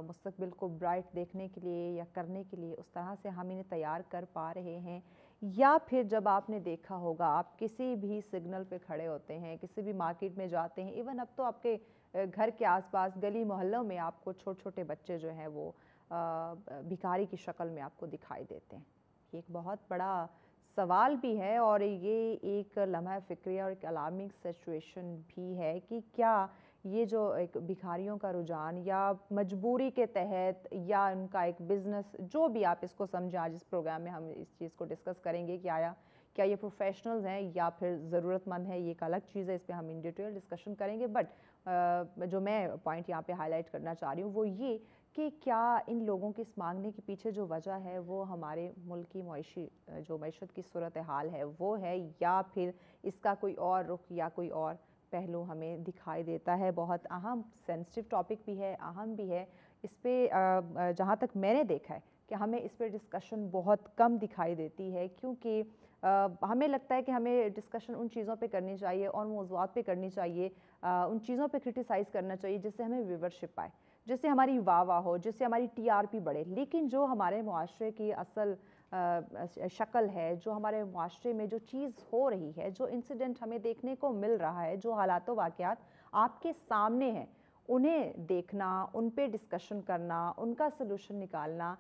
مستقبل کو برائٹ دیکھنے کے لیے یا کرنے کے لیے اس طرح سے ہم انہیں تیار کر پا رہے ہیں؟ یا پھر جب آپ نے دیکھا ہوگا، آپ کسی بھی سگنل پہ کھڑے ہوتے ہیں، کسی بھی مارکیٹ میں جاتے ہیں، ایون اب تو آپ کے گھر کے آس پاس گلی محلوں میں آپ کو چھوٹے چھوٹے بچے جو ہیں وہ بھکاری کی شکل میں آپ کو دکھائی دیتے ہیں. یہ ایک بہت بڑا سوال بھی ہے، اور یہ ایک لمحہ فکریہ اور ایک الارمنگ سچویشن بھی ہے کہ کیا یہ جو ایک بھکاریوں کا رجحان، یا مجبوری کے تحت، یا ان کا ایک بزنس، جو بھی آپ اس کو سمجھیں. آج اس پروگرام میں ہم اس چیز کو ڈسکس کریں گے کہ کیا یہ پروفیشنلز ہیں یا پھر ضرورت مند ہے. یہ ایک الگ چیز ہے، اس پہ ہم ان ڈیٹیل ڈسکشن کریں گے. بٹ جو میں پوائنٹ یہاں پہ ہائی لائٹ کرنا چاہ رہی ہوں وہ یہ کہ کیا ان لوگوں کی اس مانگنے کے پیچھے جو وجہ ہے وہ ہمارے ملک کی معیشت کی صورتحال ہے وہ ہے، یا پھر اس کا کوئی اور رخ یا کوئی اور پہلو ہمیں دکھائی دیتا ہے. بہت اہم سینسٹیو ٹاپک بھی ہے، اہم بھی ہے. اس پہ جہاں تک میں نے دیکھا ہے کہ ہمیں اس پہ ڈسکشن بہت کم دکھائی دیتی ہے، کیونکہ ہمیں لگتا ہے کہ ہمیں ڈسکشن ان چیزوں پہ کرنی چاہیے، اور موضوعات پہ کرنی چاہیے، ان چیزوں پہ کرٹیسائز کرنا چاہیے جس سے ہمیں ویورشپ آئے، جس سے ہماری واہ ہو، جس سے ہماری ٹی آر پی بڑھے. لیکن جو ہمارے معاشرے کی اصل شکل ہے، جو ہمارے معاشرے میں جو چیز ہو رہی ہے، جو انسیڈنٹ ہمیں دیکھنے کو مل رہا ہے، جو حالات و واقعات آپ کے سامنے ہیں، انہیں دیکھنا، ان پہ ڈسکشن کرنا، ان کا سلوشن نکالنا،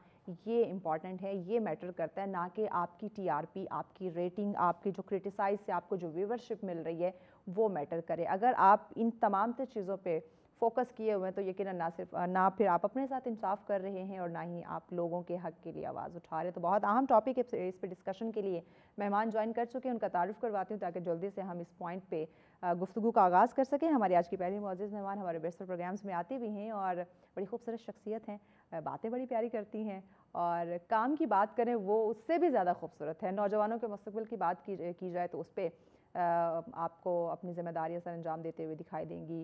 یہ امپورٹنٹ ہے. یہ میٹر کرتا ہے، نہ کہ آپ کی ٹی آر پی، آپ کی ریٹنگ، آپ کی جو کرٹیسائز سے آپ کو جو ویورشپ مل رہی ہے وہ میٹر کرے. اگر آپ ان تمام سے چیزوں پہ فوکس کیے ہوئے ہیں تو یقیناً نہ پھر آپ اپنے ساتھ انصاف کر رہے ہیں، اور نہ ہی آپ لوگوں کے حق کے لیے آواز اٹھا رہے ہیں. تو بہت اہم ٹاپک ہے. اس پہ ڈسکشن کے لیے مہمان جوائن کر چکے ہیں، ان کا تعارف کرواتی ہوں تاکہ جلدی سے ہم اس پوائنٹ پہ گفتگو کا آغاز کر سکیں. ہماری آج کی پہلی معزز مہمان ہمارے بیشتر پروگرامز میں آتی بھی ہیں، اور بڑی خوبصورت شخصیت ہیں، باتیں بڑی پیاری کرتی ہیں، اور کام کی بات کریں وہ اس سے بھی زیادہ خوبصورت ہے. نوجوانوں کے مستقبل کی بات کی جائے تو اس پہ آپ کو اپنی ذمہ داریاں سر انجام دیتے ہوئے دکھائی دیں گی.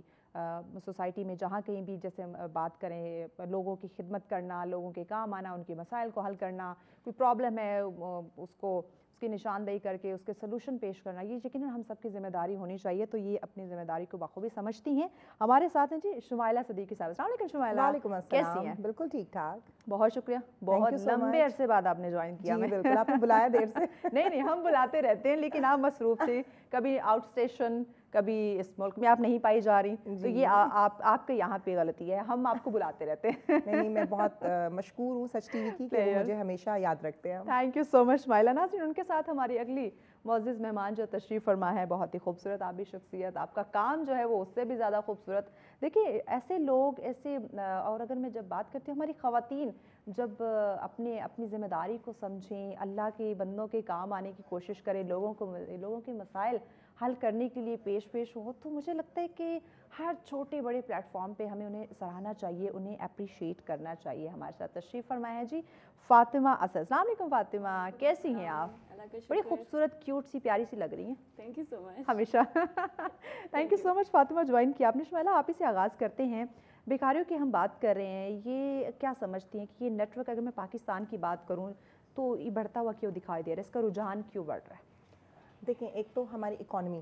سوسائٹی میں جہاں کہیں بھی جیسے ہم بات کریں، لوگوں کی خدمت کرنا، لوگوں کے کام آنا، ان کے مسائل کو حل کرنا، کوئی پرابلم ہے اس کی نشاندہی کر کے اس کے سلوشن پیش کرنا، یہ یقیناً ہم سب کی ذمہ داری ہونی چاہیے. تو یہ اپنی ذمہ داری کو بخوبی سمجھتی ہیں. ہمارے ساتھ ہیں جی شمائلہ صدیقی صاحب. السلام علیکم شمائلہ. وعلیکم السلام. کیسی ہیں؟ بالکل ٹھیک ٹھاک. بہت شکریہ، بہت لمبے عرصے بعد آپ نے جوائن کیا. جی بالکل، آپ نے بلایا دیر سے. نہیں ہم بلاتے رہتے ہیں، لیکن آپ مصروف تھے، کبھی آؤٹ اسٹیشن، کبھی اس ملک میں آپ نہیں پائی جا رہی. تو یہ آپ کے یہاں پہ غلطی ہے، ہم آپ کو بلاتے رہتے ہیں. نہیں میں بہت مشکور ہوں سچ ٹی وی کی کہ وہ مجھے ہمیشہ یاد رکھتے ہیں. تھینک یو سو مچ مائلہ. ناظرین، ان کے ساتھ ہماری اگلی معزز مہمان جو تشریف فرما ہے، بہت ہی خوبصورت آپ بھی شخصیت، آپ کا کام جو ہے وہ اس سے بھی زیادہ خوبصورت. دیکھیے ایسے لوگ اور اگر میں جب بات کرتی ہوں، ہماری خواتین جب اپنی ذمہ داری کو سمجھیں، اللہ کے بندوں کے کام آنے کی کوشش کریں، لوگوں کے مسائل حل کرنے کے لیے پیش ہو، تو مجھے لگتا ہے کہ ہر چھوٹے بڑے پلیٹ فارم پہ ہمیں انہیں سراہنا چاہیے، انہیں اپریشیٹ کرنا چاہیے. ہمارے ساتھ تشریف فرمایا ہے جی فاطمہ اسد. السلام علیکم فاطمہ، کیسی ہیں آپ؟ بڑی خوبصورت، کیوٹ سی، پیاری سی لگ رہی ہیں. تھینک یو سو مچ. ہمیشہ. Thank you so much Fatima, join کیا آپ نے. شمائلہ، آپ ہی سے آغاز کرتے ہیں. بیکاریوں کی ہم بات کر رہے ہیں، یہ کیا سمجھتی ہیں کہ یہ نیٹ ورک، اگر میں پاکستان کی بات کروں تو یہ بڑھتا ہوا کیوں دکھائی دے رہا ہے، اس کا رجحان کیوں بڑھ رہا ہے؟ دیکھیں، ایک تو ہماری اکانومی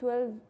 12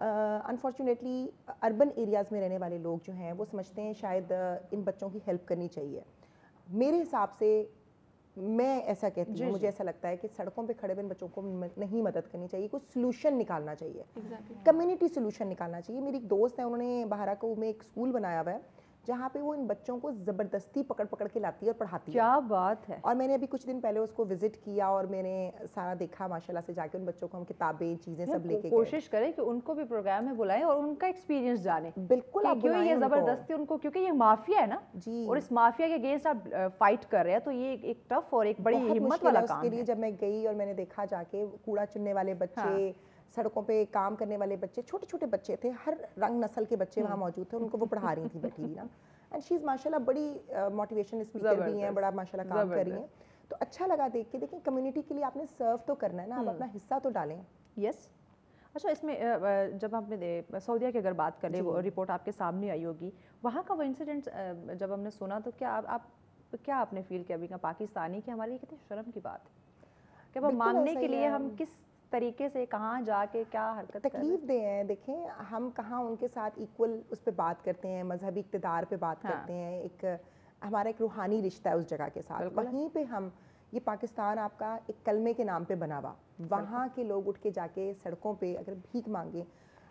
انفارچونیٹلی اربن ایریاز میں رہنے والے لوگ جو ہیں وہ سمجھتے ہیں شاید ان بچوں کی ہیلپ کرنی چاہیے. میرے حساب سے میں ایسا کہتی ہوں, مجھے ایسا لگتا ہے کہ سڑکوں پہ کھڑے ہوئے بچوں کو نہیں مدد کرنی چاہیے, کوئی سلوشن نکالنا چاہیے, کمیونٹی سلوشن نکالنا چاہیے. میری ایک دوست ہے, انہوں نے بہارا میں ایک اسکول بنایا ہوا ہے جہاں پہ وہ ان بچوں کو زبردستی پکڑ کے لاتی ہے اور پڑھاتی ہے. کیا بات ہے. اور میں نے ابھی کچھ دن پہلے اس کو وزٹ کیا اور میں نے سارا دیکھا ماشاءاللہ سے, جا کے ان بچوں کو ہم کتابیں چیزیں سب لے کے کوشش کریں کہ ان کو بھی پروگرام میں بلائیں اور ان کا ایکسپیرینس جانیں. بالکل آپ کیوں یہ زبردستی ان کو, کیونکہ یہ مافیا ہے نا جی, اور اس مافیا کے اگینسٹ آپ فائٹ کر رہے ہیں, تو یہ ایک ٹف اور ایک بڑی ہمت والا کام ہے. اس کے لیے جب میں گئی اور میں نے دیکھا جا کے کوڑا چننے والے بچے, سڑکوں پہ کام کرنے والے بچے, چھوٹے چھوٹے بچے تھے, ہر رنگ نسل کے بچے وہاں موجود تھے, ان کو وہ پڑھا رہی تھیں بیٹھی ہوئی نا. اینڈ شی از ماشاءاللہ بڑی موٹیویشن اسپیکر بھی ہیں, بڑا ماشاءاللہ کام کر رہی ہیں. تو اچھا لگا دیکھ کے. دیکھیں کمیونٹی کے لیے آپ نے سرو تو کرنا ہے نا, آپ اپنا حصہ تو ڈالیں. یس. اچھا, اس میں جب آپ نے سعودیہ کی اگر بات کریں, وہ رپورٹ آپ کے سامنے آئی ہوگی, وہاں کا وہ انسیڈنٹ جب ہم نے سنا تو کیا آپ نے فیل کیا ابھی کا پاکستانی کہ ہماری کتنی شرم کی بات ہے کہ وہ مانگنے کے لیے ہم کس طریقے سے کہاں جا کے کیا حرکت تکلیف دے ہیں. دیکھیں ہم کہاں ان کے ساتھ ایکول اس پہ بات کرتے ہیں, مذہبی اقتدار پہ بات کرتے ہیں, ایک ہمارا ایک روحانی رشتہ ہے اس جگہ کے ساتھ. وہیں پہ ہم یہ پاکستان آپ کا ایک کلمے کے نام پہ بنا ہوا, وہاں کے لوگ اٹھ کے جا کے سڑکوں پہ اگر بھیک مانگیں,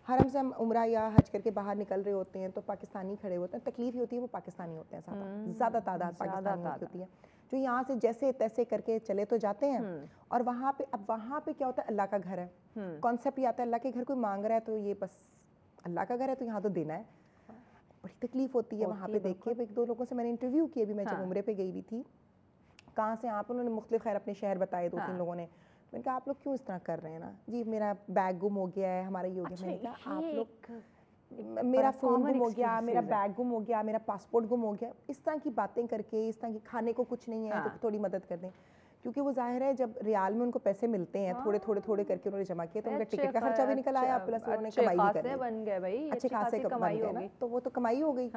حرم سے ہم عمرہ یا حج کر کے باہر نکل رہے ہوتے ہیں تو پاکستانی کھڑے ہوتے ہیں, تکلیف یہ ہوتی ہے وہ پاکستانی ہوتے ہیں, زیادہ تعداد پاکستانی ہوتی ہے جو یہاں سے جیسے تیسے کر کے چلے تو جاتے ہیں. اور وہاں پہ کیا ہوتا ہے, اللہ کا گھر ہے, کانسیپٹ یہ آتا ہے اللہ کے گھر کوئی مانگ رہا ہے تو یہ بس اللہ کا گھر ہے تو یہاں تو دینا ہے. بڑی تکلیف ہوتی ہے وہاں پہ دیکھ کے. ایک دو لوگوں سے میں نے انٹرویو کیے بھی, میں جب عمرے پہ گئی ہوئی تھی, کہاں سے آپ, انہوں نے مختلف خیر اپنے شہر بتائے, 2-3 لوگوں نے. میں نے کہا آپ لوگ کیوں اس طرح کر رہے ہیں نا جی, میرا بیگ گم ہو گیا ہے, ہمارا یہ ہو گیا. میں نے کہا آپ لوگ, میرا فون گم ہو گیا, میرا بیگ گم ہو گیا, میرا پاسپورٹ گم ہو گیا, اس طرح کی باتیں کر کے, اس طرح کی کھانے کو کچھ نہیں ہے تو تھوڑی مدد کر دیں. کیونکہ وہ ظاہر ہے جب ریال میں ان کو پیسے ملتے ہیں تھوڑے کر کے انہوں نے جمع کیے تو ان کا ٹکٹ کا خرچہ بھی نکل آیا, پلس انہوں نے کمائی بھی کر لی, اچھے خاصے کمائی بن گئے, تو وہ تو کمائی ہو گئی.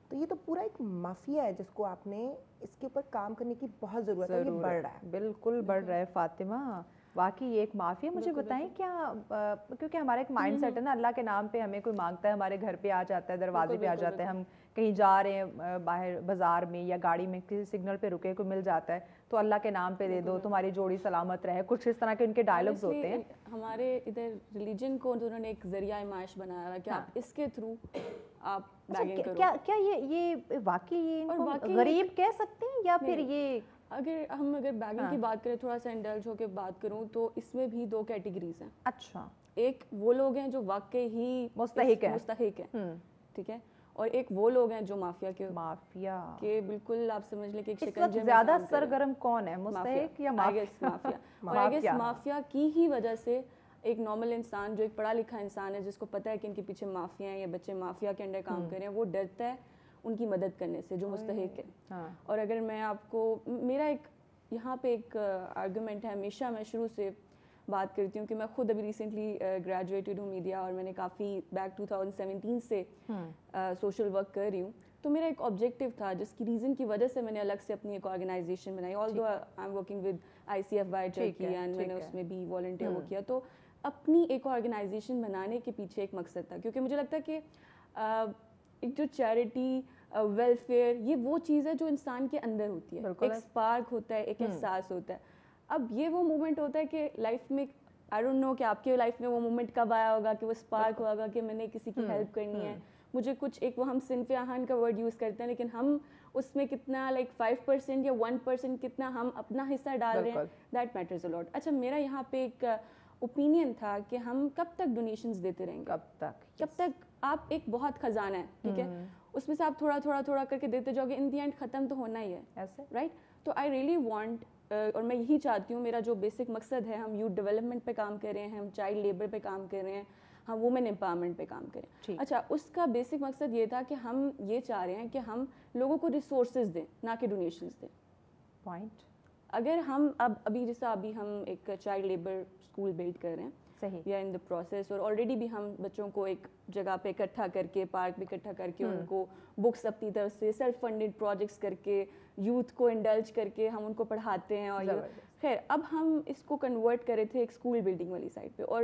تو یہ تو پورا ایک مافیا ہے جس کو آپ نے, اس کے اوپر کام کرنے کی بہت ضرورت ہے, یہ بڑھ رہا ہے. بالکل بڑھ رہا ہے فاطمہ, واقعی یہ ایک معافی ہے. مجھے بتائیں کیا, کیونکہ ہمارا ایک مائنڈ سیٹ ہے نا, اللہ کے نام پہ ہمیں کوئی مانگتا ہے, ہمارے گھر پہ آ جاتا ہے, دروازے پہ آ جاتا ہے, ہم کہیں جا رہے ہیں باہر بازار میں یا گاڑی میں کسی سگنل پہ رکے, کوئی مل جاتا ہے تو اللہ کے نام پہ دے دو, تمہاری جوڑی سلامت رہے, کچھ اس طرح کے ان کے ڈائلاگز ہوتے ہیں. ہمارے ادھر ریلیجن کو انہوں نے ایک ذریعہ معاش بنایا ہے کہ آپ اس کے تھرو آپ بیگنگ کرو. کیا یہ واقعی غریب کہہ سکتے ہیں یا پھر یہ, اگر بیگنگ کی بات کریں, تھوڑا سا انڈلج ہو کے بات کروں تو اس میں بھی 2 کیٹیگریز ہیں. اچھا, ایک وہ لوگ ہیں جو واقعی ہی مستحق ہیں, ٹھیک ہے, اور ایک وہ لوگ ہیں جو مافیا کے بالکل آپ سمجھ لیں کہ ایک شکنجے میں زیادہ سرگرم کون ہے, مستحق یا مافیا؟ اور آئی گیس مافیا کی ہی وجہ سے ایک نارمل انسان جو ایک پڑھا لکھا انسان ہے, جس کو پتہ ہے کہ ان کے پیچھے مافیا ہیں یا بچے مافیا کے انڈر کام کر رہے ہیں, وہ ڈرتا ہے ان کی مدد کرنے سے جو مستحق ہے. اور اگر میں آپ کو, میرا ایک یہاں پہ ایک آرگومنٹ ہے, ہمیشہ میں شروع سے بات کرتی ہوں کہ میں خود ابھی ریسنٹلی گریجویٹڈ ہوں میڈیا, اور میں نے کافی بیک 2017 سے سوشل ورک کر رہی ہوں. تو میرا ایک آبجیکٹیو تھا جس کی ریزن کی وجہ سے میں نے الگ سے اپنی ایک آرگنائزیشن بنائی, although I'm working with ICFY Turkey and میں نے اس میں بھی والنٹیئر وہ کیا. تو اپنی ایک آرگنائزیشن بنانے کے پیچھے ایک مقصد تھا, کیونکہ مجھے لگتا ہے کہ ایک جو چیریٹی, ویلفیئر, یہ وہ چیز ہے جو انسان کے اندر ہوتی ہے, ایک اسپارک ہوتا ہے, ایک احساس ہوتا ہے. اب یہ وہ مومنٹ ہوتا ہے کہ لائف میں, آئی ڈونٹ نو کہ آپ کی لائف میں وہ مومنٹ کب آیا ہوگا کہ وہ اسپارک ہوگا کہ میں نے کسی کی ہیلپ کرنی ہے, مجھے کچھ ایک, وہ ہم صنف آہن کا ورڈ یوز کرتے ہیں, لیکن ہم اس میں کتنا لائک 5% یا 1% کتنا ہم اپنا حصہ ڈال رہے ہیں, دیٹ میٹرز اے لاٹ. اچھا, میرا یہاں پہ ایک اوپینین تھا کہ ہم کب تک ڈونیشنز دیتے رہیں گے, کب تک آپ, ایک بہت خزانہ ہے, ٹھیک ہے, اس میں سے آپ تھوڑا کر کے دیتے جاؤ گے, ان دی اینڈ ختم تو ہونا ہی ہے, ایسے رائٹ. تو آئی ریئلی وانٹ, اور میں یہی چاہتی ہوں, میرا جو بیسک مقصد ہے, ہم یوتھ ڈیولپمنٹ پہ کام کر رہے ہیں, ہم چائلڈ لیبر پہ کام کر رہے ہیں, ہم وومن امپاورمنٹ پہ کام کریں. اچھا, اس کا بیسک مقصد یہ تھا کہ ہم یہ چاہ رہے ہیں کہ ہم لوگوں کو ریسورسز دیں, نہ کہ ڈونیشنز دیں. پوائنٹ. اگر ہم ابھی جیسا ابھی ہم ایک چائلڈ لیبر اسکول بلڈ کر رہے ہیں, یا ان دا پروسیس, اور آلریڈی بھی ہم بچوں کو ایک جگہ پہ اکٹھا کر کے, پارک میں اکٹھا کر کے, ان کو بکس اپنی طرف سے سیلف فنڈیڈ پروجیکٹس کر کے, یوتھ کو انڈلج کر کے ہم ان کو پڑھاتے ہیں. اور خیر, اب ہم اس کو کنورٹ کرے تھے ایک اسکول بلڈنگ والی سائڈ پہ, اور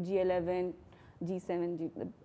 G11, G7,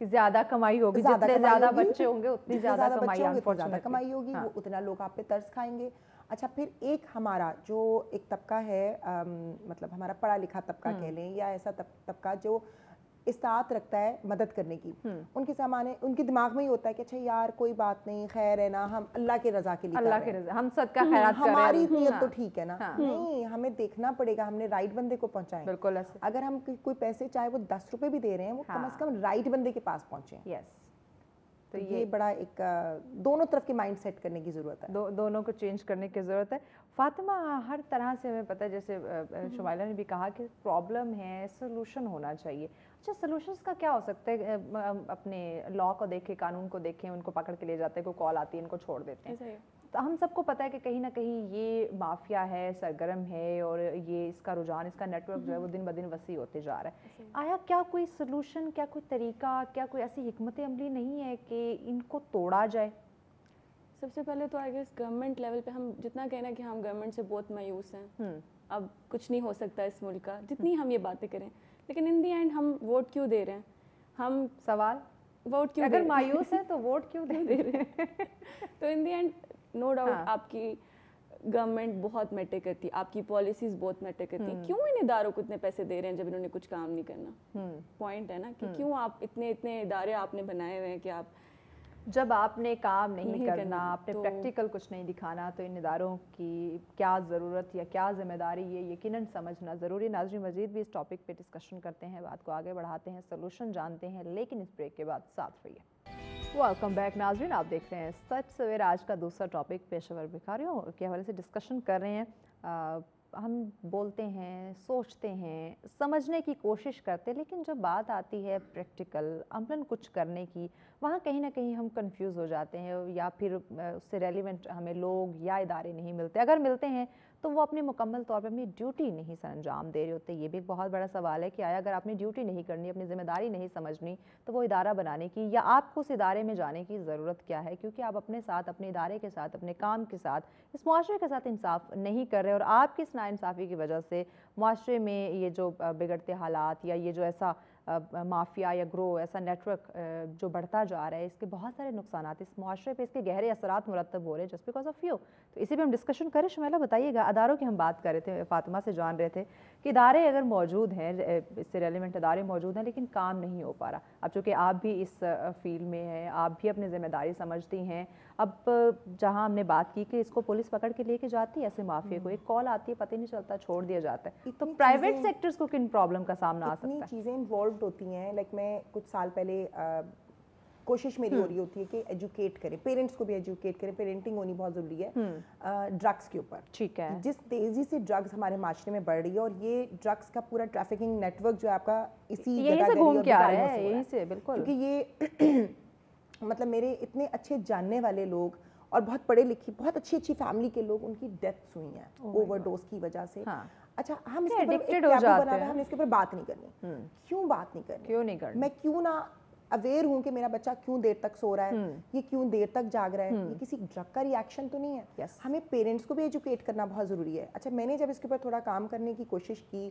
کہ زیادہ کمائی ہوگی, جتنے زیادہ بچے ہوں گے اتنی زیادہ کمائی ہوگی, وہ اتنا لوگ آپ پہ ترس کھائیں گے. اچھا پھر ایک ہمارا جو ایک طبقہ ہے, مطلب ہمارا پڑھا لکھا طبقہ کہہ لیں, یا ایسا طبقہ جو استطاعت رکھتا ہے مدد کرنے کی, ان کے سامنے ان کے دماغ میں ہی ہوتا ہے کہ اچھا یار کوئی بات نہیں, خیر ہے نا, ہم اللہ کے رضا کے لیے, اللہ کے رضا, ہم صدقہ خیرات کر رہے ہیں, ہماری نیت تو ٹھیک ہے نا. نہیں, ہمیں دیکھنا پڑے گا ہم نے رائٹ بندے کو پہنچائیں. بالکل, اگر ہم کوئی پیسے چاہے وہ 10 روپے بھی دے رہے ہیں, وہ کم از کم رائٹ بندے کے پاس پہنچیں. یس, تو یہ بڑا ایک دونوں طرف کے مائنڈ سیٹ کرنے کی ضرورت ہے, دونوں کو چینج کرنے کی ضرورت ہے. فاطمہ, ہر طرح سے ہمیں پتہ ہے, جیسے شمائلہ نے بھی کہا کہ پرابلم ہے, سلوشن ہونا چاہیے. اچھا, سلوشنز کا کیا ہو سکتا ہے؟ اپنے لا کو دیکھیں, قانون کو دیکھیں, ان کو پکڑ کے لے جاتے ہیں, کوئی کال آتی ہے ان کو چھوڑ دیتے ہیں. تو ہم سب کو پتہ ہے کہ کہیں نہ کہیں یہ مافیا ہے, سرگرم ہے, اور یہ اس کا رجحان, اس کا نیٹ ورک جو ہے وہ دن بدن وسیع ہوتے جا رہا ہے. آیا کیا کوئی سلوشن, کیا کوئی طریقہ, کیا کوئی ایسی حکمت عملی نہیں ہے کہ ان کو توڑا جائے؟ سب سے پہلے تو آئی گیس گورنمنٹ لیول پہ ہم جتنا کہنا کہ ہم گورنمنٹ سے بہت مایوس ہیں, اب کچھ نہیں ہو سکتا اس ملک کا, جتنی ہم یہ باتیں کریں, لیکن ان دی اینڈ ہم ووٹ کیوں دے رہے ہیں؟ ہم سوال, ووٹ کیوں, اگر مایوس ہیں تو ووٹ کیوں دے رہے ہیں؟ تو ان دی اینڈ نو ڈاؤٹ آپ کی گورنمنٹ بہت میٹر کرتی, آپ کی پالیسیز بہت میٹر کرتی. کیوں ان اداروں کو اتنے پیسے دے رہے ہیں جب انہوں نے کچھ کام نہیں کرنا؟ پوائنٹ ہے نا, کہ کیوں آپ اتنے ادارے آپ نے بنائے ہوئے ہیں کہ آپ جب آپ نے کام نہیں کرنا, آپ نے پریکٹیکل کچھ نہیں دکھانا, تو ان اداروں کی کیا ضرورت یا کیا ذمہ داری, یہ یقیناً سمجھنا ضروری. ناظرین, مزید بھی اس ٹاپک پہ ڈسکشن کرتے ہیں, بات کو آگے بڑھاتے ہیں, سلوشن جانتے ہیں, لیکن اس بریک کے بعد ساتھ رہیے. ویلکم بیک ناظرین, آپ دیکھ رہے ہیں سچ سویر. آج کا دوسرا ٹاپک پیشہ ور بھکاریوں کے حوالے سے ڈسکشن کر رہے ہیں. ہم بولتے ہیں, سوچتے ہیں, سمجھنے کی کوشش کرتے, لیکن جب بات آتی ہے پریکٹیکل عملاً کچھ کرنے کی, وہاں کہیں نہ کہیں ہم کنفیوز ہو جاتے ہیں, یا پھر اس سے ریلیونٹ ہمیں لوگ یا ادارے نہیں ملتے. اگر ملتے ہیں تو وہ اپنے مکمل طور پر اپنی ڈیوٹی نہیں سر انجام دے رہے ہوتے. یہ بھی ایک بہت بڑا سوال ہے کہ آیا اگر آپ نے ڈیوٹی نہیں کرنی, اپنی ذمہ داری نہیں سمجھنی, تو وہ ادارہ بنانے کی یا آپ کو اس ادارے میں جانے کی ضرورت کیا ہے؟ کیونکہ آپ اپنے ساتھ, اپنے ادارے کے ساتھ, اپنے کام کے ساتھ, اس معاشرے کے ساتھ انصاف نہیں کر رہے, اور آپ کی اس ناانصافی کی وجہ سے معاشرے میں یہ جو بگڑتے حالات, یا یہ جو ایسا مافیا یا گروہ, ایسا نیٹ ورک جو بڑھتا جا رہا ہے, اس کے بہت سارے نقصانات اس معاشرے پہ, اس کے گہرے اثرات مرتب ہو رہے ہیں جسٹ بیکاز آف یو. تو اسی پہ ہم ڈسکشن کریں. شمائلہ بتائیے گا, اداروں کی ہم بات کر رہے تھے, فاطمہ سے جان رہے تھے کہ ادارے اگر موجود ہیں, اس سے ریلیونٹ ادارے موجود ہیں, لیکن کام نہیں ہو پا رہا. اب چونکہ آپ بھی اس فیلڈ میں ہیں, آپ بھی اپنی ذمہ داری سمجھتی ہیں, اب جہاں ہم نے بات کی کہ اس کو پولیس پکڑ کے لے کے جاتی ہے, ایسے مافیا کو ایک کال آتی ہے, پتہ نہیں چلتا, چھوڑ دیا جاتا ہے, تو پرائیویٹ سیکٹرز کو کن پرابلم کا سامنا آ سکتا ہے؟ اتنی چیزیں انوالوڈ ہوتی ہیں. لائک میں کچھ سال پہلے کوشش میری ہو رہی ہوتی ہے کہ ایجوکیٹ کریں, پیرنٹس کو بھی ایجوکیٹ کریں, پیرنٹنگ ہونی بہت ضروری ہے ڈرگس کے اوپر. ٹھیک ہے, جس تیزی سے ڈرگس ہمارے معاشرے میں بڑھ رہی ہے, اور یہ ڈرگس کا پورا ٹریفکنگ نیٹ ورک جو ہے آپ کا اسی یہیں سے گھوم کے آ رہا ہے, یہیں سے بالکل. کیونکہ یہ مطلب میرے اتنے اچھے جاننے والے لوگ اور بہت پڑھے لکھے, بہت اچھی اچھی فیملی کے لوگ, ان کی ڈیتھس ہوئی ہیں اوور ڈوز کی وجہ سے. اچھا, ہم اس کے اوپر ایک ٹیبو بنا ہوا ہے, ہم اس کے اوپر بات نہیں کرنی. کیوں بات نہیں کرنی؟ کیوں نہیں کرنی؟ میں کیوں نہ اویئر ہوں کہ میرا بچہ کیوں دیر تک سو رہا ہے, یہ کیوں دیر تک جاگ رہا ہے, یہ کسی ڈرگ کا ری ایکشن تو نہیں ہے. ہمیں پیرنٹس کو بھی ایجوکیٹ کرنا بہت ضروری ہے. اچھا, میں نے جب اس کے اوپر تھوڑا کام کرنے کی کوشش کی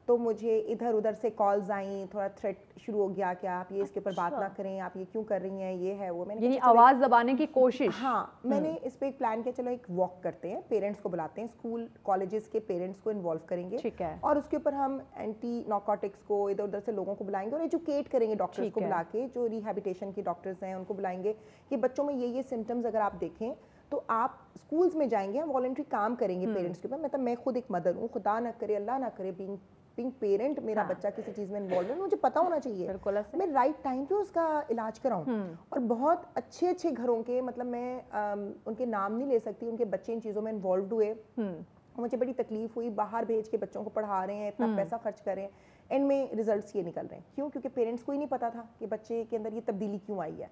تو مجھے ادھر ادھر سے کالز آئیں, تھوڑا تھریٹ شروع ہو گیا کہ آپ یہ اس کے اوپر بات نہ کریں, آپ یہ کیوں کر رہی ہیں, یہ ہے وہ. میں نے یعنی آواز دبانے کی کوشش. ہاں, میں نے اس پہ ایک پلان کیا, چلو ایک واک کرتے ہیں, پیرنٹس کو بلاتے ہیں, اسکول کالجز کے پیرنٹس کو انوالو کریں گے, ٹھیک ہے, اور اس کے اوپر ہم اینٹی نارکوٹکس کو ادھر ادھر سے لوگوں کو بلائیں گے, اور ایجوکیٹ کریں گے, ڈاکٹرس کو بلا کے, جو ریہیبلیٹیشن کی ڈاکٹرز ہیں ان کو بلائیں گے کہ بچوں میں یہ سمٹمز اگر آپ دیکھیں تو آپ اسکولس میں جائیں گے, ہم والنٹری کام کریں گے پیرنٹس کے اوپر. مطلب میں خود ایک مدر ہوں, خدا نہ کرے, اللہ نہ کرے, بینگ پیرنٹ میرا بچہ کسی چیز میں انوالو ہے, مجھے پتا ہونا چاہیے میں رائٹ ٹائم پہ اس کا علاج کراؤں. اور بہت اچھے اچھے گھروں کے, مطلب میں ان کے نام نہیں لے سکتی, ان کے بچے ان چیزوں میں انوالوڈ ہوئے, مجھے بڑی تکلیف ہوئی, باہر بھیج کے بچوں کو پڑھا رہے ہیں, اتنا پیسہ خرچ کر رہے ہیں, اینڈ میں ریزلٹس یہ نکل رہے ہیں. کیوں؟ کیونکہ پیرنٹس کو ہی نہیں پتا تھا کہ بچے کے اندر یہ تبدیلی کیوں آئی ہے.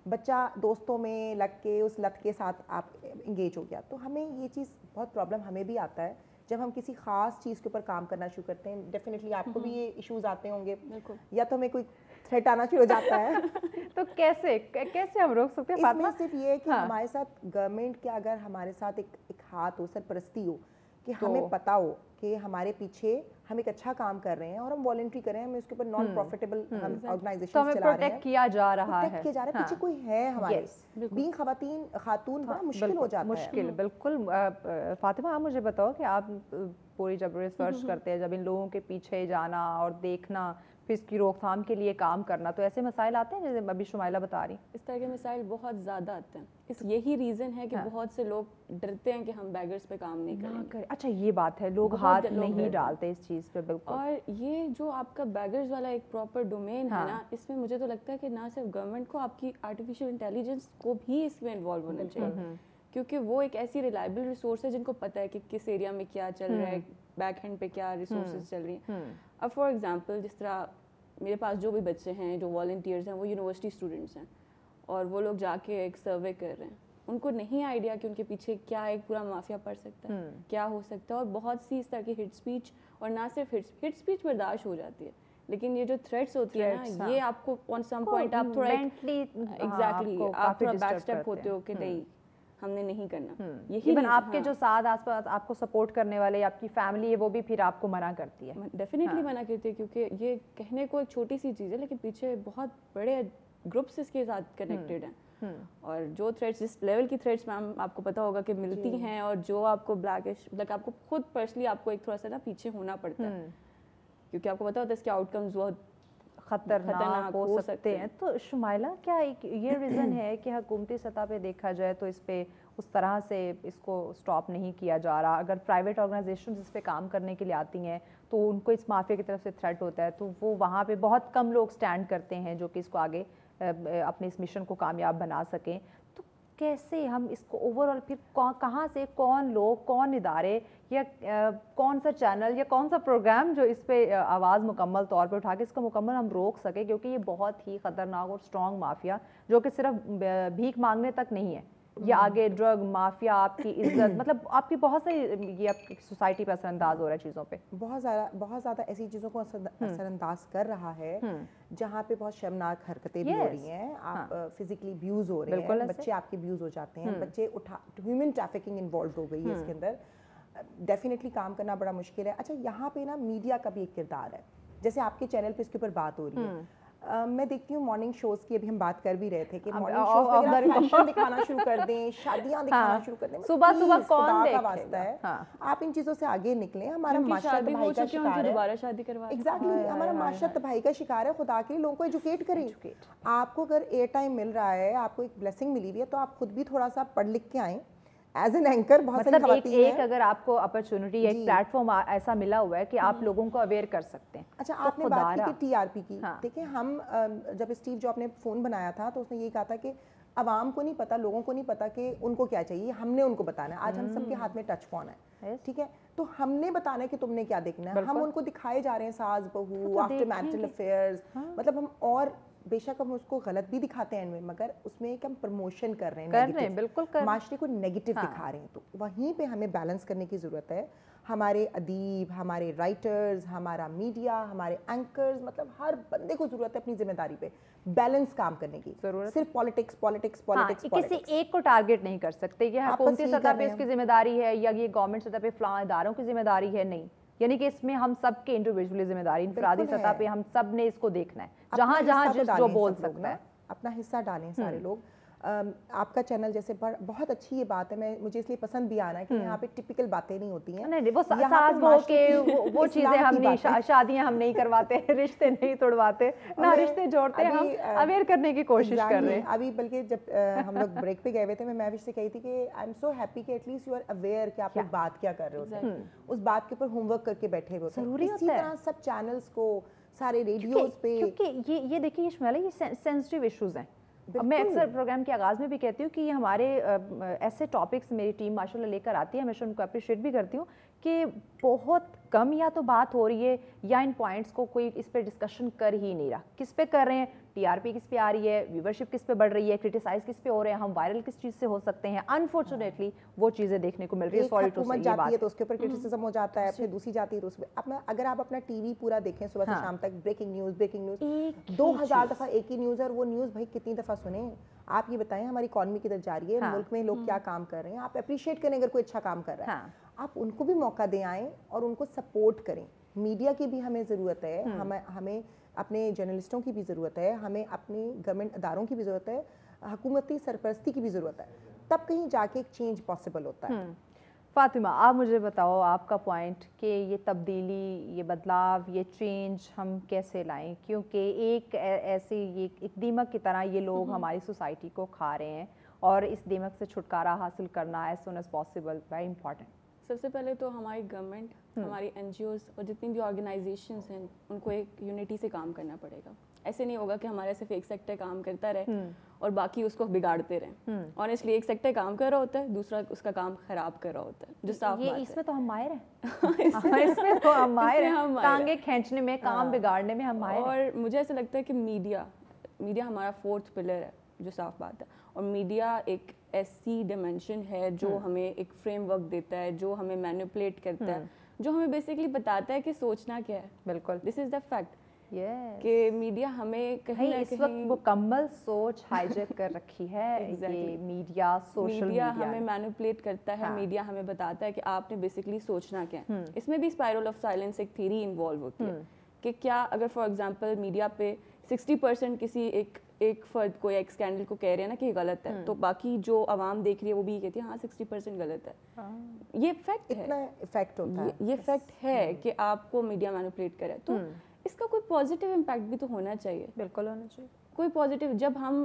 بچہ دوستوں میں لگ کے اس لت کے ساتھ آپ انگیج ہو گیا. تو ہمیں یہ چیز بہت پرابلم ہمیں بھی آتا ہے جب ہم کسی خاص چیز کے اوپر کام کرنا شروع کرتے ہیں. ڈیفینیٹلی آپ کو بھی یہ ایشوز آتے ہوں گے, یا تو ہمیں کوئی تھریٹ آنا شروع ہو جاتا ہے. تو کیسے ہم روک سکتے ہیں؟ اس میں صرف یہ ہے کہ ہمارے ساتھ گورنمنٹ کے اگر ہمارے ساتھ ایک ہاتھ ہو, سرپرستی ہو, کہ ہمیں پتا ہو کہ ہمارے پیچھے ہم ایک اچھا کام کر رہے ہیں اور ہم والنٹری کر رہے ہیں, ہمیں اس کے اوپر نان پروفیٹیبل ہم آرگنائزیشن چلا رہے ہیں, پروٹیکٹ کیا جا رہا ہے, پیچھے کوئی ہے ہمارے. بینگ خاتون بڑا مشکل ہو جاتا ہے. مشکل, بالکل. فاطمہ آپ مجھے بتاؤ کہ آپ پوری جب ریسرچ کرتے ہیں, جب ان لوگوں کے پیچھے جانا اور دیکھنا, پھر اس کی روک تھام کے لیے کام کرنا, تو ایسے مسائل آتے ہیں جیسے ابھی شمائلہ بتا رہی؟ اس طرح کے مسائل بہت زیادہ آتے ہیں. یہی ریزن ہے کہ بہت سے لوگ ڈرتے ہیں کہ ہم بیگرز پہ کام نہیں کریں گے. اچھا یہ بات ہے, لوگ ہاتھ نہیں ڈالتے اس چیز پہ. بالکل. اور یہ جو آپ کا بیگرز والا ایک پراپر ڈومین ہے نا, اس میں مجھے تو لگتا ہے کہ نہ صرف گورنمنٹ کو, آپ کی آرٹیفیشیل انٹیلیجنس کو بھی اس میں انوالو ہونا چاہیے, کیونکہ وہ ایک ایسی ریلائبل ریسورس ہے جن کو پتہ ہے کہ کس ایریا میں کیا چل رہا ہے, بیک ہینڈ پہ کیا ریسورسز چل رہی ہیں. اب فار ایگزامپل جس طرح میرے پاس جو بھی بچے ہیں جو والنٹیئرز ہیں وہ یونیورسٹی اسٹوڈنٹس ہیں, اور وہ لوگ جا کے ایک سروے کر رہے ہیں. ان کو نہیں آئیڈیا کہ ان کے پیچھے کیا ایک پورا مافیا پڑ سکتا ہے, کیا ہو سکتا ہے. اور بہت سی اس طرح کی ہٹ اسپیچ, اور نہ صرف ہٹ اسپیچ برداشت ہو جاتی ہے, لیکن یہ جو تھریٹس ہوتی ہے نا, یہ آپ کو آن سم پوائنٹ آپ تھوڑا ایگزیکٹلی آپ تھوڑا بیک اسٹیپ ہوتے ہو کہ نہیں ہم نے نہیں کرنا. یہی آپ کے جو ساتھ آس پاس آپ کو سپورٹ کرنے والے آپ کی فیملی ہے وہ بھی پھر آپ کو منع کرتی ہے. ڈیفینیٹلی منع کرتی ہے, کیونکہ یہ کہنے کو ایک چھوٹی سی چیز ہے لیکن پیچھے بہت بڑے گروپس اس کے ساتھ کنیکٹڈ ہیں. اور جو تھریٹس, جس لیول کی تھریٹس میم آپ کو پتا ہوگا کہ ملتی ہیں, اور جو آپ کو بلیکش لائک آپ کو خود پرسنلی آپ کو ایک تھوڑا سا نا پیچھے ہونا پڑتا ہے, کیونکہ آپ کو پتا ہوتا ہے اس کے آؤٹ کمز بہت خطرناک ہو سکتے ہیں. تو شمائلہ کیا ایک یہ ریزن ہے کہ حکومتی سطح پہ دیکھا جائے تو اس پہ اس طرح سے اس کو سٹاپ نہیں کیا جا رہا؟ اگر پرائیویٹ آرگنائزیشنز اس پہ کام کرنے کے لیے آتی ہیں تو ان کو اس مافیا کی طرف سے تھریٹ ہوتا ہے, تو وہ وہاں پہ بہت کم لوگ سٹینڈ کرتے ہیں جو کہ اس کو آگے اپنے اس مشن کو کامیاب بنا سکیں. تو کیسے ہم اس کو اوور آل پھر کہاں سے کون لوگ, کون ادارے, یا کون سا چینل یا کون سا پروگرام جو اس پہ آواز مکمل طور پہ اٹھا کے اس کو مکمل ہم روک سکیں, کیونکہ یہ بہت ہی خطرناک اور اسٹرانگ مافیا جو کہ صرف بھیک مانگنے تک نہیں ہے, یہ آگے ڈرگ مافیا, آپ کی عزت, مطلب آپ کی بہت ساری یہ آپ کی سوسائٹی پہ اثر انداز ہو رہا ہے چیزوں پہ. بہت زیادہ ایسی چیزوں کو اثر انداز کر رہا ہے جہاں پہ بہت شرمناک حرکتیں بھی ہو رہی ہیں. آپ فزیکلی ابیوز ہو رہے ہیں, بچے آپ کے ابیوز ہو جاتے ہیں, بچے ہیومن ٹریفکنگ انوالوڈ ہو گئی ہے اس کے اندر. ڈیفینیٹلی کام کرنا بڑا مشکل ہے. اچھا یہاں پہ نا میڈیا کا بھی ایک کردار ہے, جیسے آپ کے چینل پہ اس کے اوپر بات ہو رہی ہے. میں دیکھتی ہوں مارننگ شوز کی, ابھی ہم بات کر بھی رہے تھے کہ مارننگ شوز پہ فیشن دکھانا شروع کر دیں, شادیاں دکھانا شروع کر دیں. صبح صبح کون کا واسطہ ہے, آپ ان چیزوں سے آگے نکلیں. ہمارا معاشرہ تباہی کا شکار ہے, دوبارہ شادی کروا, ایگزیکٹلی ہمارا معاشرہ تباہی کا شکار ہے. خدا کے لیے لوگوں کو ایجوکیٹ کریں. آپ کو اگر ایئر ٹائم مل رہا ہے, آپ کو ایک بلیسنگ ملی ہوئی ہے, تو آپ خود بھی تھوڑا سا پڑھ لکھ کے آئیں. ایز این اینکر بہت ساری خواتین ہیں, ایک اگر آپ کو اپرچونٹی, ایک پلیٹ فارم ایسا ملا ہوا ہے کہ آپ لوگوں کو اویئر کر سکتے ہیں. اچھا آپ نے بات کی کہ ٹی آر پی کی, دیکھیں ہم جب اسٹیو جاب نے فون بنایا تھا تو اس نے یہ کہا تھا کہ عوام کو نہیں پتا, لوگوں کو نہیں پتا کہ ان کو کیا چاہیے, ہم نے ان کو بتانا ہے. آج ہم سب کے ہاتھ میں ٹچ فون ہے, ٹھیک ہے, تو ہم نے بتانا ہے کہ تم نے کیا دیکھنا ہے. ہم ان کو دکھائے جا رہے ہیں ساز بہو, آفٹر میرٹل افیئرز, مطلب ہم, اور بے شک ہم اس کو غلط بھی دکھاتے ہیں میں, مگر اس میں ایک ہم پروموشن کر رہے ہیں, بالکل معاشرے کو نیگیٹو دکھا رہے ہیں. تو وہیں پہ ہمیں بیلنس کرنے کی ضرورت ہے. ہمارے ادیب, ہمارے رائٹرز, ہمارا میڈیا, ہمارے اینکرز, مطلب ہر بندے کو ضرورت ہے اپنی ذمہ داری پہ بیلنس کام کرنے کی. صرف پالیٹکس کسی ایک کو ٹارگیٹ نہیں کر سکتے, یہ حکومتی سطح پہ اس کی ذمہ داری ہے یا یہ گورنمنٹ سطح پہ فلاں اداروں کی ذمہ داری ہے, نہیں. یعنی کہ اس میں ہم سب کے انڈیویجولی ذمہ داری, انفرادی سطح پہ ہم سب نے اس کو دیکھنا ہے, جہاں جہاں جو بول سکتا ہے اپنا حصہ ڈالیں سارے لوگ. آپ کا چینل جیسے بہت اچھی یہ بات ہے, مجھے اس لیے پسند بھی آنا ہے کہ یہاں پہ ٹپیکل باتیں نہیں ہوتی ہیں. نہیں, وہ ساز بہو کے وہ چیزیں ہم نہیں, شادیاں ہم نہیں کرواتے, رشتے نہیں توڑواتے, نہ رشتے جوڑتے, ہم اویئر کرنے کی کوشش کر رہے ہیں. ابھی بلکہ جب ہم لوگ بریک پہ گئے ہوئے تھے, میں محوش سے کہی تھی کہ آئی ایم سو ہیپی کہ at least you are aware کہ آپ لوگ بات کیا کر رہے ہوتے ہیں, اس بات کے اوپر ہوم ورک کر کے بیٹھے ہوئے ہوتے ہیں. اسی طرح سب چینلز کو, سارے ریڈیوز پہ, کیونکہ یہ دیکھیے یہ شمائلہ, یہ سینسٹیو ایشوز ہیں. میں اکثر پروگرام کے آغاز میں بھی کہتی ہوں کہ یہ ہمارے ایسے ٹاپکس میری ٹیم ماشاء اللہ لے کر آتی ہے, ہمیشہ ان کو اپریشیٹ بھی کرتی ہوں کہ بہت کم یا تو بات ہو رہی ہے یا ان پوائنٹس کو کوئی اس پہ ڈسکشن کر ہی نہیں رہا. کس پہ کر رہے ہیں, ٹی آر پی کس پہ آ رہی ہے, ویورشپ کس پہ بڑھ رہی ہے, کرٹیسائز کس پہ ہو رہے ہیں, ہم وائرل کس چیز سے ہو سکتے ہیں. انفارچونیٹلی وہ چیزیں دیکھنے کو مل رہی ہے. سوری ٹو سے, جاتی ہے تو اس کے اوپر کرٹیسزم ہو جاتا ہے, پھر دوسری جاتی ہے تو اس پہ. اگر آپ اپنا ٹی وی پورا دیکھیں صبح سے شام تک, بریکنگ نیوز 2000 دفعہ ایک ہی نیوز ہے, اور وہ نیوز بھائی کتنی دفعہ سنیں. آپ یہ بتائیں ہماری اکانومی کدھر جا رہی ہے, ملک میں لوگ کیا کام کر رہے ہیں, آپ اپریشیٹ کریں اگر کوئی اچھا کام کر رہا ہے. آپ ان کو بھی موقع دیں آئیں اور ان کو سپورٹ کریں. میڈیا کی بھی ہمیں ضرورت ہے, ہمیں اپنے جرنلسٹوں کی بھی ضرورت ہے, ہمیں اپنے گورنمنٹ اداروں کی بھی ضرورت ہے, حکومتی سرپرستی کی بھی ضرورت ہے, تب کہیں جا کے ایک چینج پاسبل ہوتا ہے. فاطمہ آپ مجھے بتاؤ آپ کا پوائنٹ کہ یہ تبدیلی, یہ بدلاؤ, یہ چینج ہم کیسے لائیں, کیونکہ ایک ایسی ایک دیمک کی طرح یہ لوگ ہماری سوسائٹی کو کھا رہے ہیں اور اس دیمک سے چھٹکارا حاصل کرنا as soon as possible very important. سب سے پہلے تو ہماری گورنمنٹ, ہماری این جی اوز اور جتنی بھی آرگنائزیشنز ہیں ان کو ایک یونٹی سے کام کرنا پڑے گا. ایسے نہیں ہوگا کہ ہمارے صرف ایک سیکٹر کام کرتا رہے اور باقی اس کو بگاڑتے رہیں. آنیسٹلی ایک سیکٹر کام کر رہا ہوتا ہے, دوسرا اس کا کام خراب کر رہا ہوتا ہے, جو صاف بات ہے. اس میں تو ہم ماہر ہیں, اس میں تو ہم ماہر ہیں, ٹانگیں کھینچنے میں, کام بگاڑنے میں ہم ماہر ہیں. اور مجھے ایسا لگتا ہے کہ میڈیا ہمارا 4th پلر ہے, جو صاف بات ہے. اور میڈیا ایک ایسی ڈائمینشن ہے جو ہمیں ایک فریم ورک دیتا ہے, جو ہمیں مینیپولیٹ کرتا ہے, جو ہمیں بیسکلی بتاتا ہے کہ سوچنا کیا ہے. بالکل, دس از دا فیکٹ کہ میڈیا ہمیں کہیں اس وقت مکمل سوچ ہائی جیک کر رکھی ہے. یہ میڈیا, سوشل میڈیا ہمیں مینیپولیٹ کرتا ہے, میڈیا ہمیں بتاتا ہے کہ آپ نے بیسکلی سوچنا کیا ہے. اس میں بھی اسپائرل آف سائلنس ایک تھیوری انوالو ہوتی ہے کہ کیا اگر فار ایگزامپل میڈیا پہ 60% کسی ایک فرد کو یا ایک اسکینڈل کو کہہ رہے ہیں نا کہ یہ غلط ہے, تو باقی جو عوام دیکھ رہی ہے وہ بھی یہ کہتی ہے ہاں 60% غلط ہے. یہ فیکٹ ہے, اتنا افیکٹ ہوتا ہے, یہ فیکٹ ہے کہ آپ کو میڈیا مینیپولیٹ کرے. تو اس کا کوئی پازیٹیو امپیکٹ بھی تو ہونا چاہیے. بالکل ہونا چاہیے کوئی پازیٹیو. جب ہم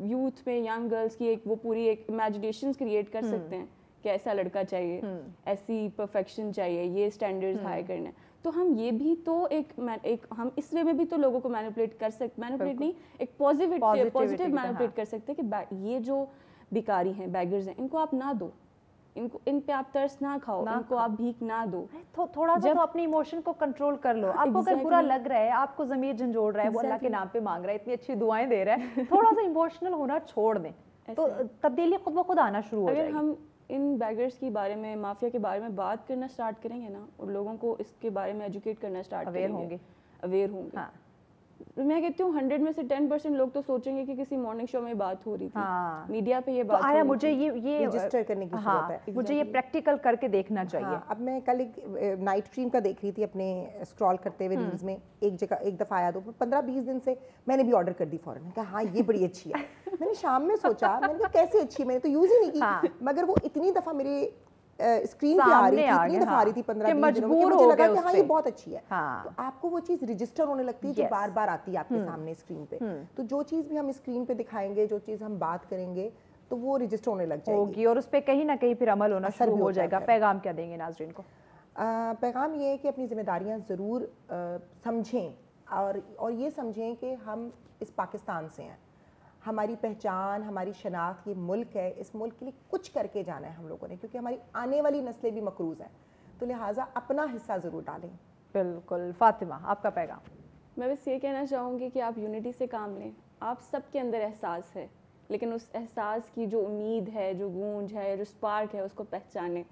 یوتھ میں, ینگ گرلس کی وہ پوری ایک امیجنیشنز کریٹ کر سکتے ہیں کہ ایسا لڑکا چاہیے, ایسی پرفیکشن چاہیے, یہ اسٹینڈرڈز ہائی کرنے, تو ہم یہ بھی تو ایک ہم اس وے میں بھی تو لوگوں کو مینیپولیٹ کر سکتے, مینیپولیٹ نہیں, ایک پازیٹیو مینیپولیٹ کر سکتے کہ یہ جو بیکاری ہیں, بیگرز ہیں, ان کو آپ نہ دو, ان پہ آپ ترس نہ کھاؤ, ان کو آپ بھیک نہ دو. تھوڑا سا تو اپنی ایموشن کو کنٹرول کر لو. آپ کو اگر برا لگ رہا ہے, آپ کو ضمیر جھنجھوڑ رہا ہے, وہ اللہ کے نام پہ مانگ رہا ہے, اتنی اچھی دعائیں دے رہا ہے, تھوڑا سا ایموشنل ہونا چھوڑ دیں تو تبدیلی خود بخود آنا شروع ہو جائے گی. اگر ہم ان بیگرز کے بارے میں, مافیا کے بارے میں بات کرنا اسٹارٹ کریں گے نا, اور لوگوں کو اس کے بارے میں ایجوکیٹ کرنا اسٹارٹ کریں گے, اویئر ہوں گے. میں کہتی ہوں 100 میں سے 10% لوگ تو سوچیں گے کہ کسی مارننگ شو میں بات ہو رہی تھی, میڈیا پہ یہ بات آیا مجھے یہ رجسٹر کرنے کی ضرورت ہے, مجھے یہ پریکٹیکل کر کے دیکھنا چاہیے. اب میں کل ایک نائٹ اسٹریم کا دیکھ رہی تھی اپنے اسکرول کرتے ہوئے ریلز میں, ایک جگہ ایک دفعہ آیا, تو 15-20 دن سے میں نے بھی آرڈر کر دی فوراً, کہا ہاں یہ بڑی اچھی ہے. میں نے شام میں سوچا, میں نے کہا کیسے اچھی ہے, میں نے تو یوز ہی نہیں کی, مگر وہ اتنی دفعہ میرے اسکرین پہ آ رہی تھی, اتنی دفعہ آ رہی تھی 15-20 دنوں میں, کہ مجھے لگا کہ ہاں یہ بہت اچھی ہے. تو آپ کو وہ چیز رجسٹر ہونے لگتی ہے جو بار بار آتی ہے آپ کے سامنے اسکرین پہ. تو جو چیز بھی ہم اسکرین پہ دکھائیں گے, جو چیز ہم بات کریں گے, تو وہ رجسٹر ہونے لگ جائے گی اور اس پہ کہیں نہ کہیں پھر عمل ہونا شروع ہو جائے گا. پیغام کیا دیں گے ناظرین کو؟ پیغام یہ ہے کہ اپنی ذمہ داریاں ضرور سمجھیں, اور یہ سمجھیں کہ ہم اس پاکستان سے ہیں, ہماری پہچان, ہماری شناخت یہ ملک ہے, اس ملک کے لیے کچھ کر کے جانا ہے ہم لوگوں نے, کیونکہ ہماری آنے والی نسلیں بھی مقروض ہیں, تو لہٰذا اپنا حصہ ضرور ڈالیں. بالکل. فاطمہ آپ کا پیغام؟ میں بس یہ کہنا چاہوں گی کہ آپ یونٹی سے کام لیں. آپ سب کے اندر احساس ہے, لیکن اس احساس کی جو امید ہے, جو گونج ہے, جو اسپارک ہے, اس کو پہچانیں.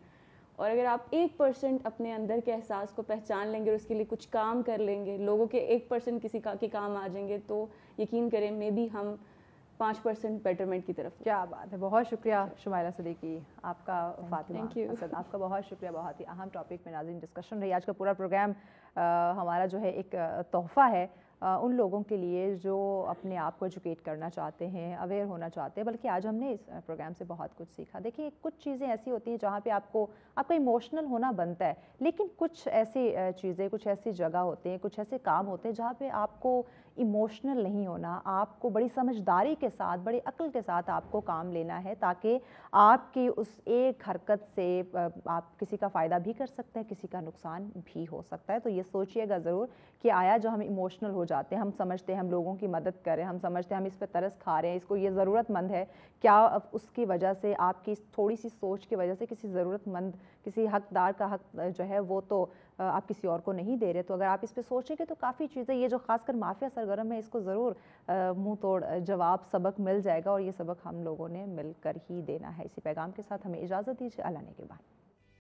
اور اگر آپ 1% اپنے اندر کے احساس کو پہچان لیں گے اور اس کے لیے کچھ کام کر لیں گے, لوگوں کے 1% کسی کے کام آ جائیں گے, تو یقین کریں مے بی ہم 5% بیٹرمنٹ کی طرف. کیا بات ہے, بہت شکریہ شمائلہ صدیقی آپ کا. فاطمہ اسد آپ کا بہت شکریہ. بہت ہی اہم ٹاپک میں ناظرین ڈسکشن رہی. آج کا پورا پروگرام ہمارا جو ہے ایک تحفہ ہے ان لوگوں کے لیے جو اپنے آپ کو ایجوکیٹ کرنا چاہتے ہیں, اویئر ہونا چاہتے ہیں. بلکہ آج ہم نے اس پروگرام سے بہت کچھ سیکھا. دیکھیے کچھ چیزیں ایسی ہوتی ہیں جہاں پہ آپ کا ایموشنل ہونا بنتا ہے, لیکن کچھ ایسی چیزیں, کچھ ایسی جگہ ہوتے ہیں, کچھ ایسے کام ہوتے ہیں جہاں پہ آپ کو ایموشنل نہیں ہونا, آپ کو بڑی سمجھداری کے ساتھ, بڑی عقل کے ساتھ آپ کو کام لینا ہے, تاکہ آپ کی اس ایک حرکت سے آپ کسی کا فائدہ بھی کر سکتے ہیں, کسی کا نقصان بھی ہو سکتا ہے. تو یہ سوچئے گا ضرور کہ آیا جو ہم ایموشنل ہو جاتے ہیں, ہم سمجھتے ہیں ہم لوگوں کی مدد کریں, ہم سمجھتے ہیں ہم اس پہ ترس کھا رہے ہیں, اس کو یہ ضرورت مند ہے, کیا اس کی وجہ سے آپ کی تھوڑی سی سوچ کی وجہ سے کسی ضرورت مند, کسی حقدار کا حق جو ہے وہ تو آپ کسی اور کو نہیں دے رہے. تو اگر آپ اس پہ سوچیں گے تو کافی چیزیں, یہ جو خاص کر مافیا سرگرم ہے, اس کو ضرور منہ توڑ جواب سبق مل جائے گا, اور یہ سبق ہم لوگوں نے مل کر ہی دینا ہے. اسی پیغام کے ساتھ ہمیں اجازت دیجیے. اللہ نے کے بعد.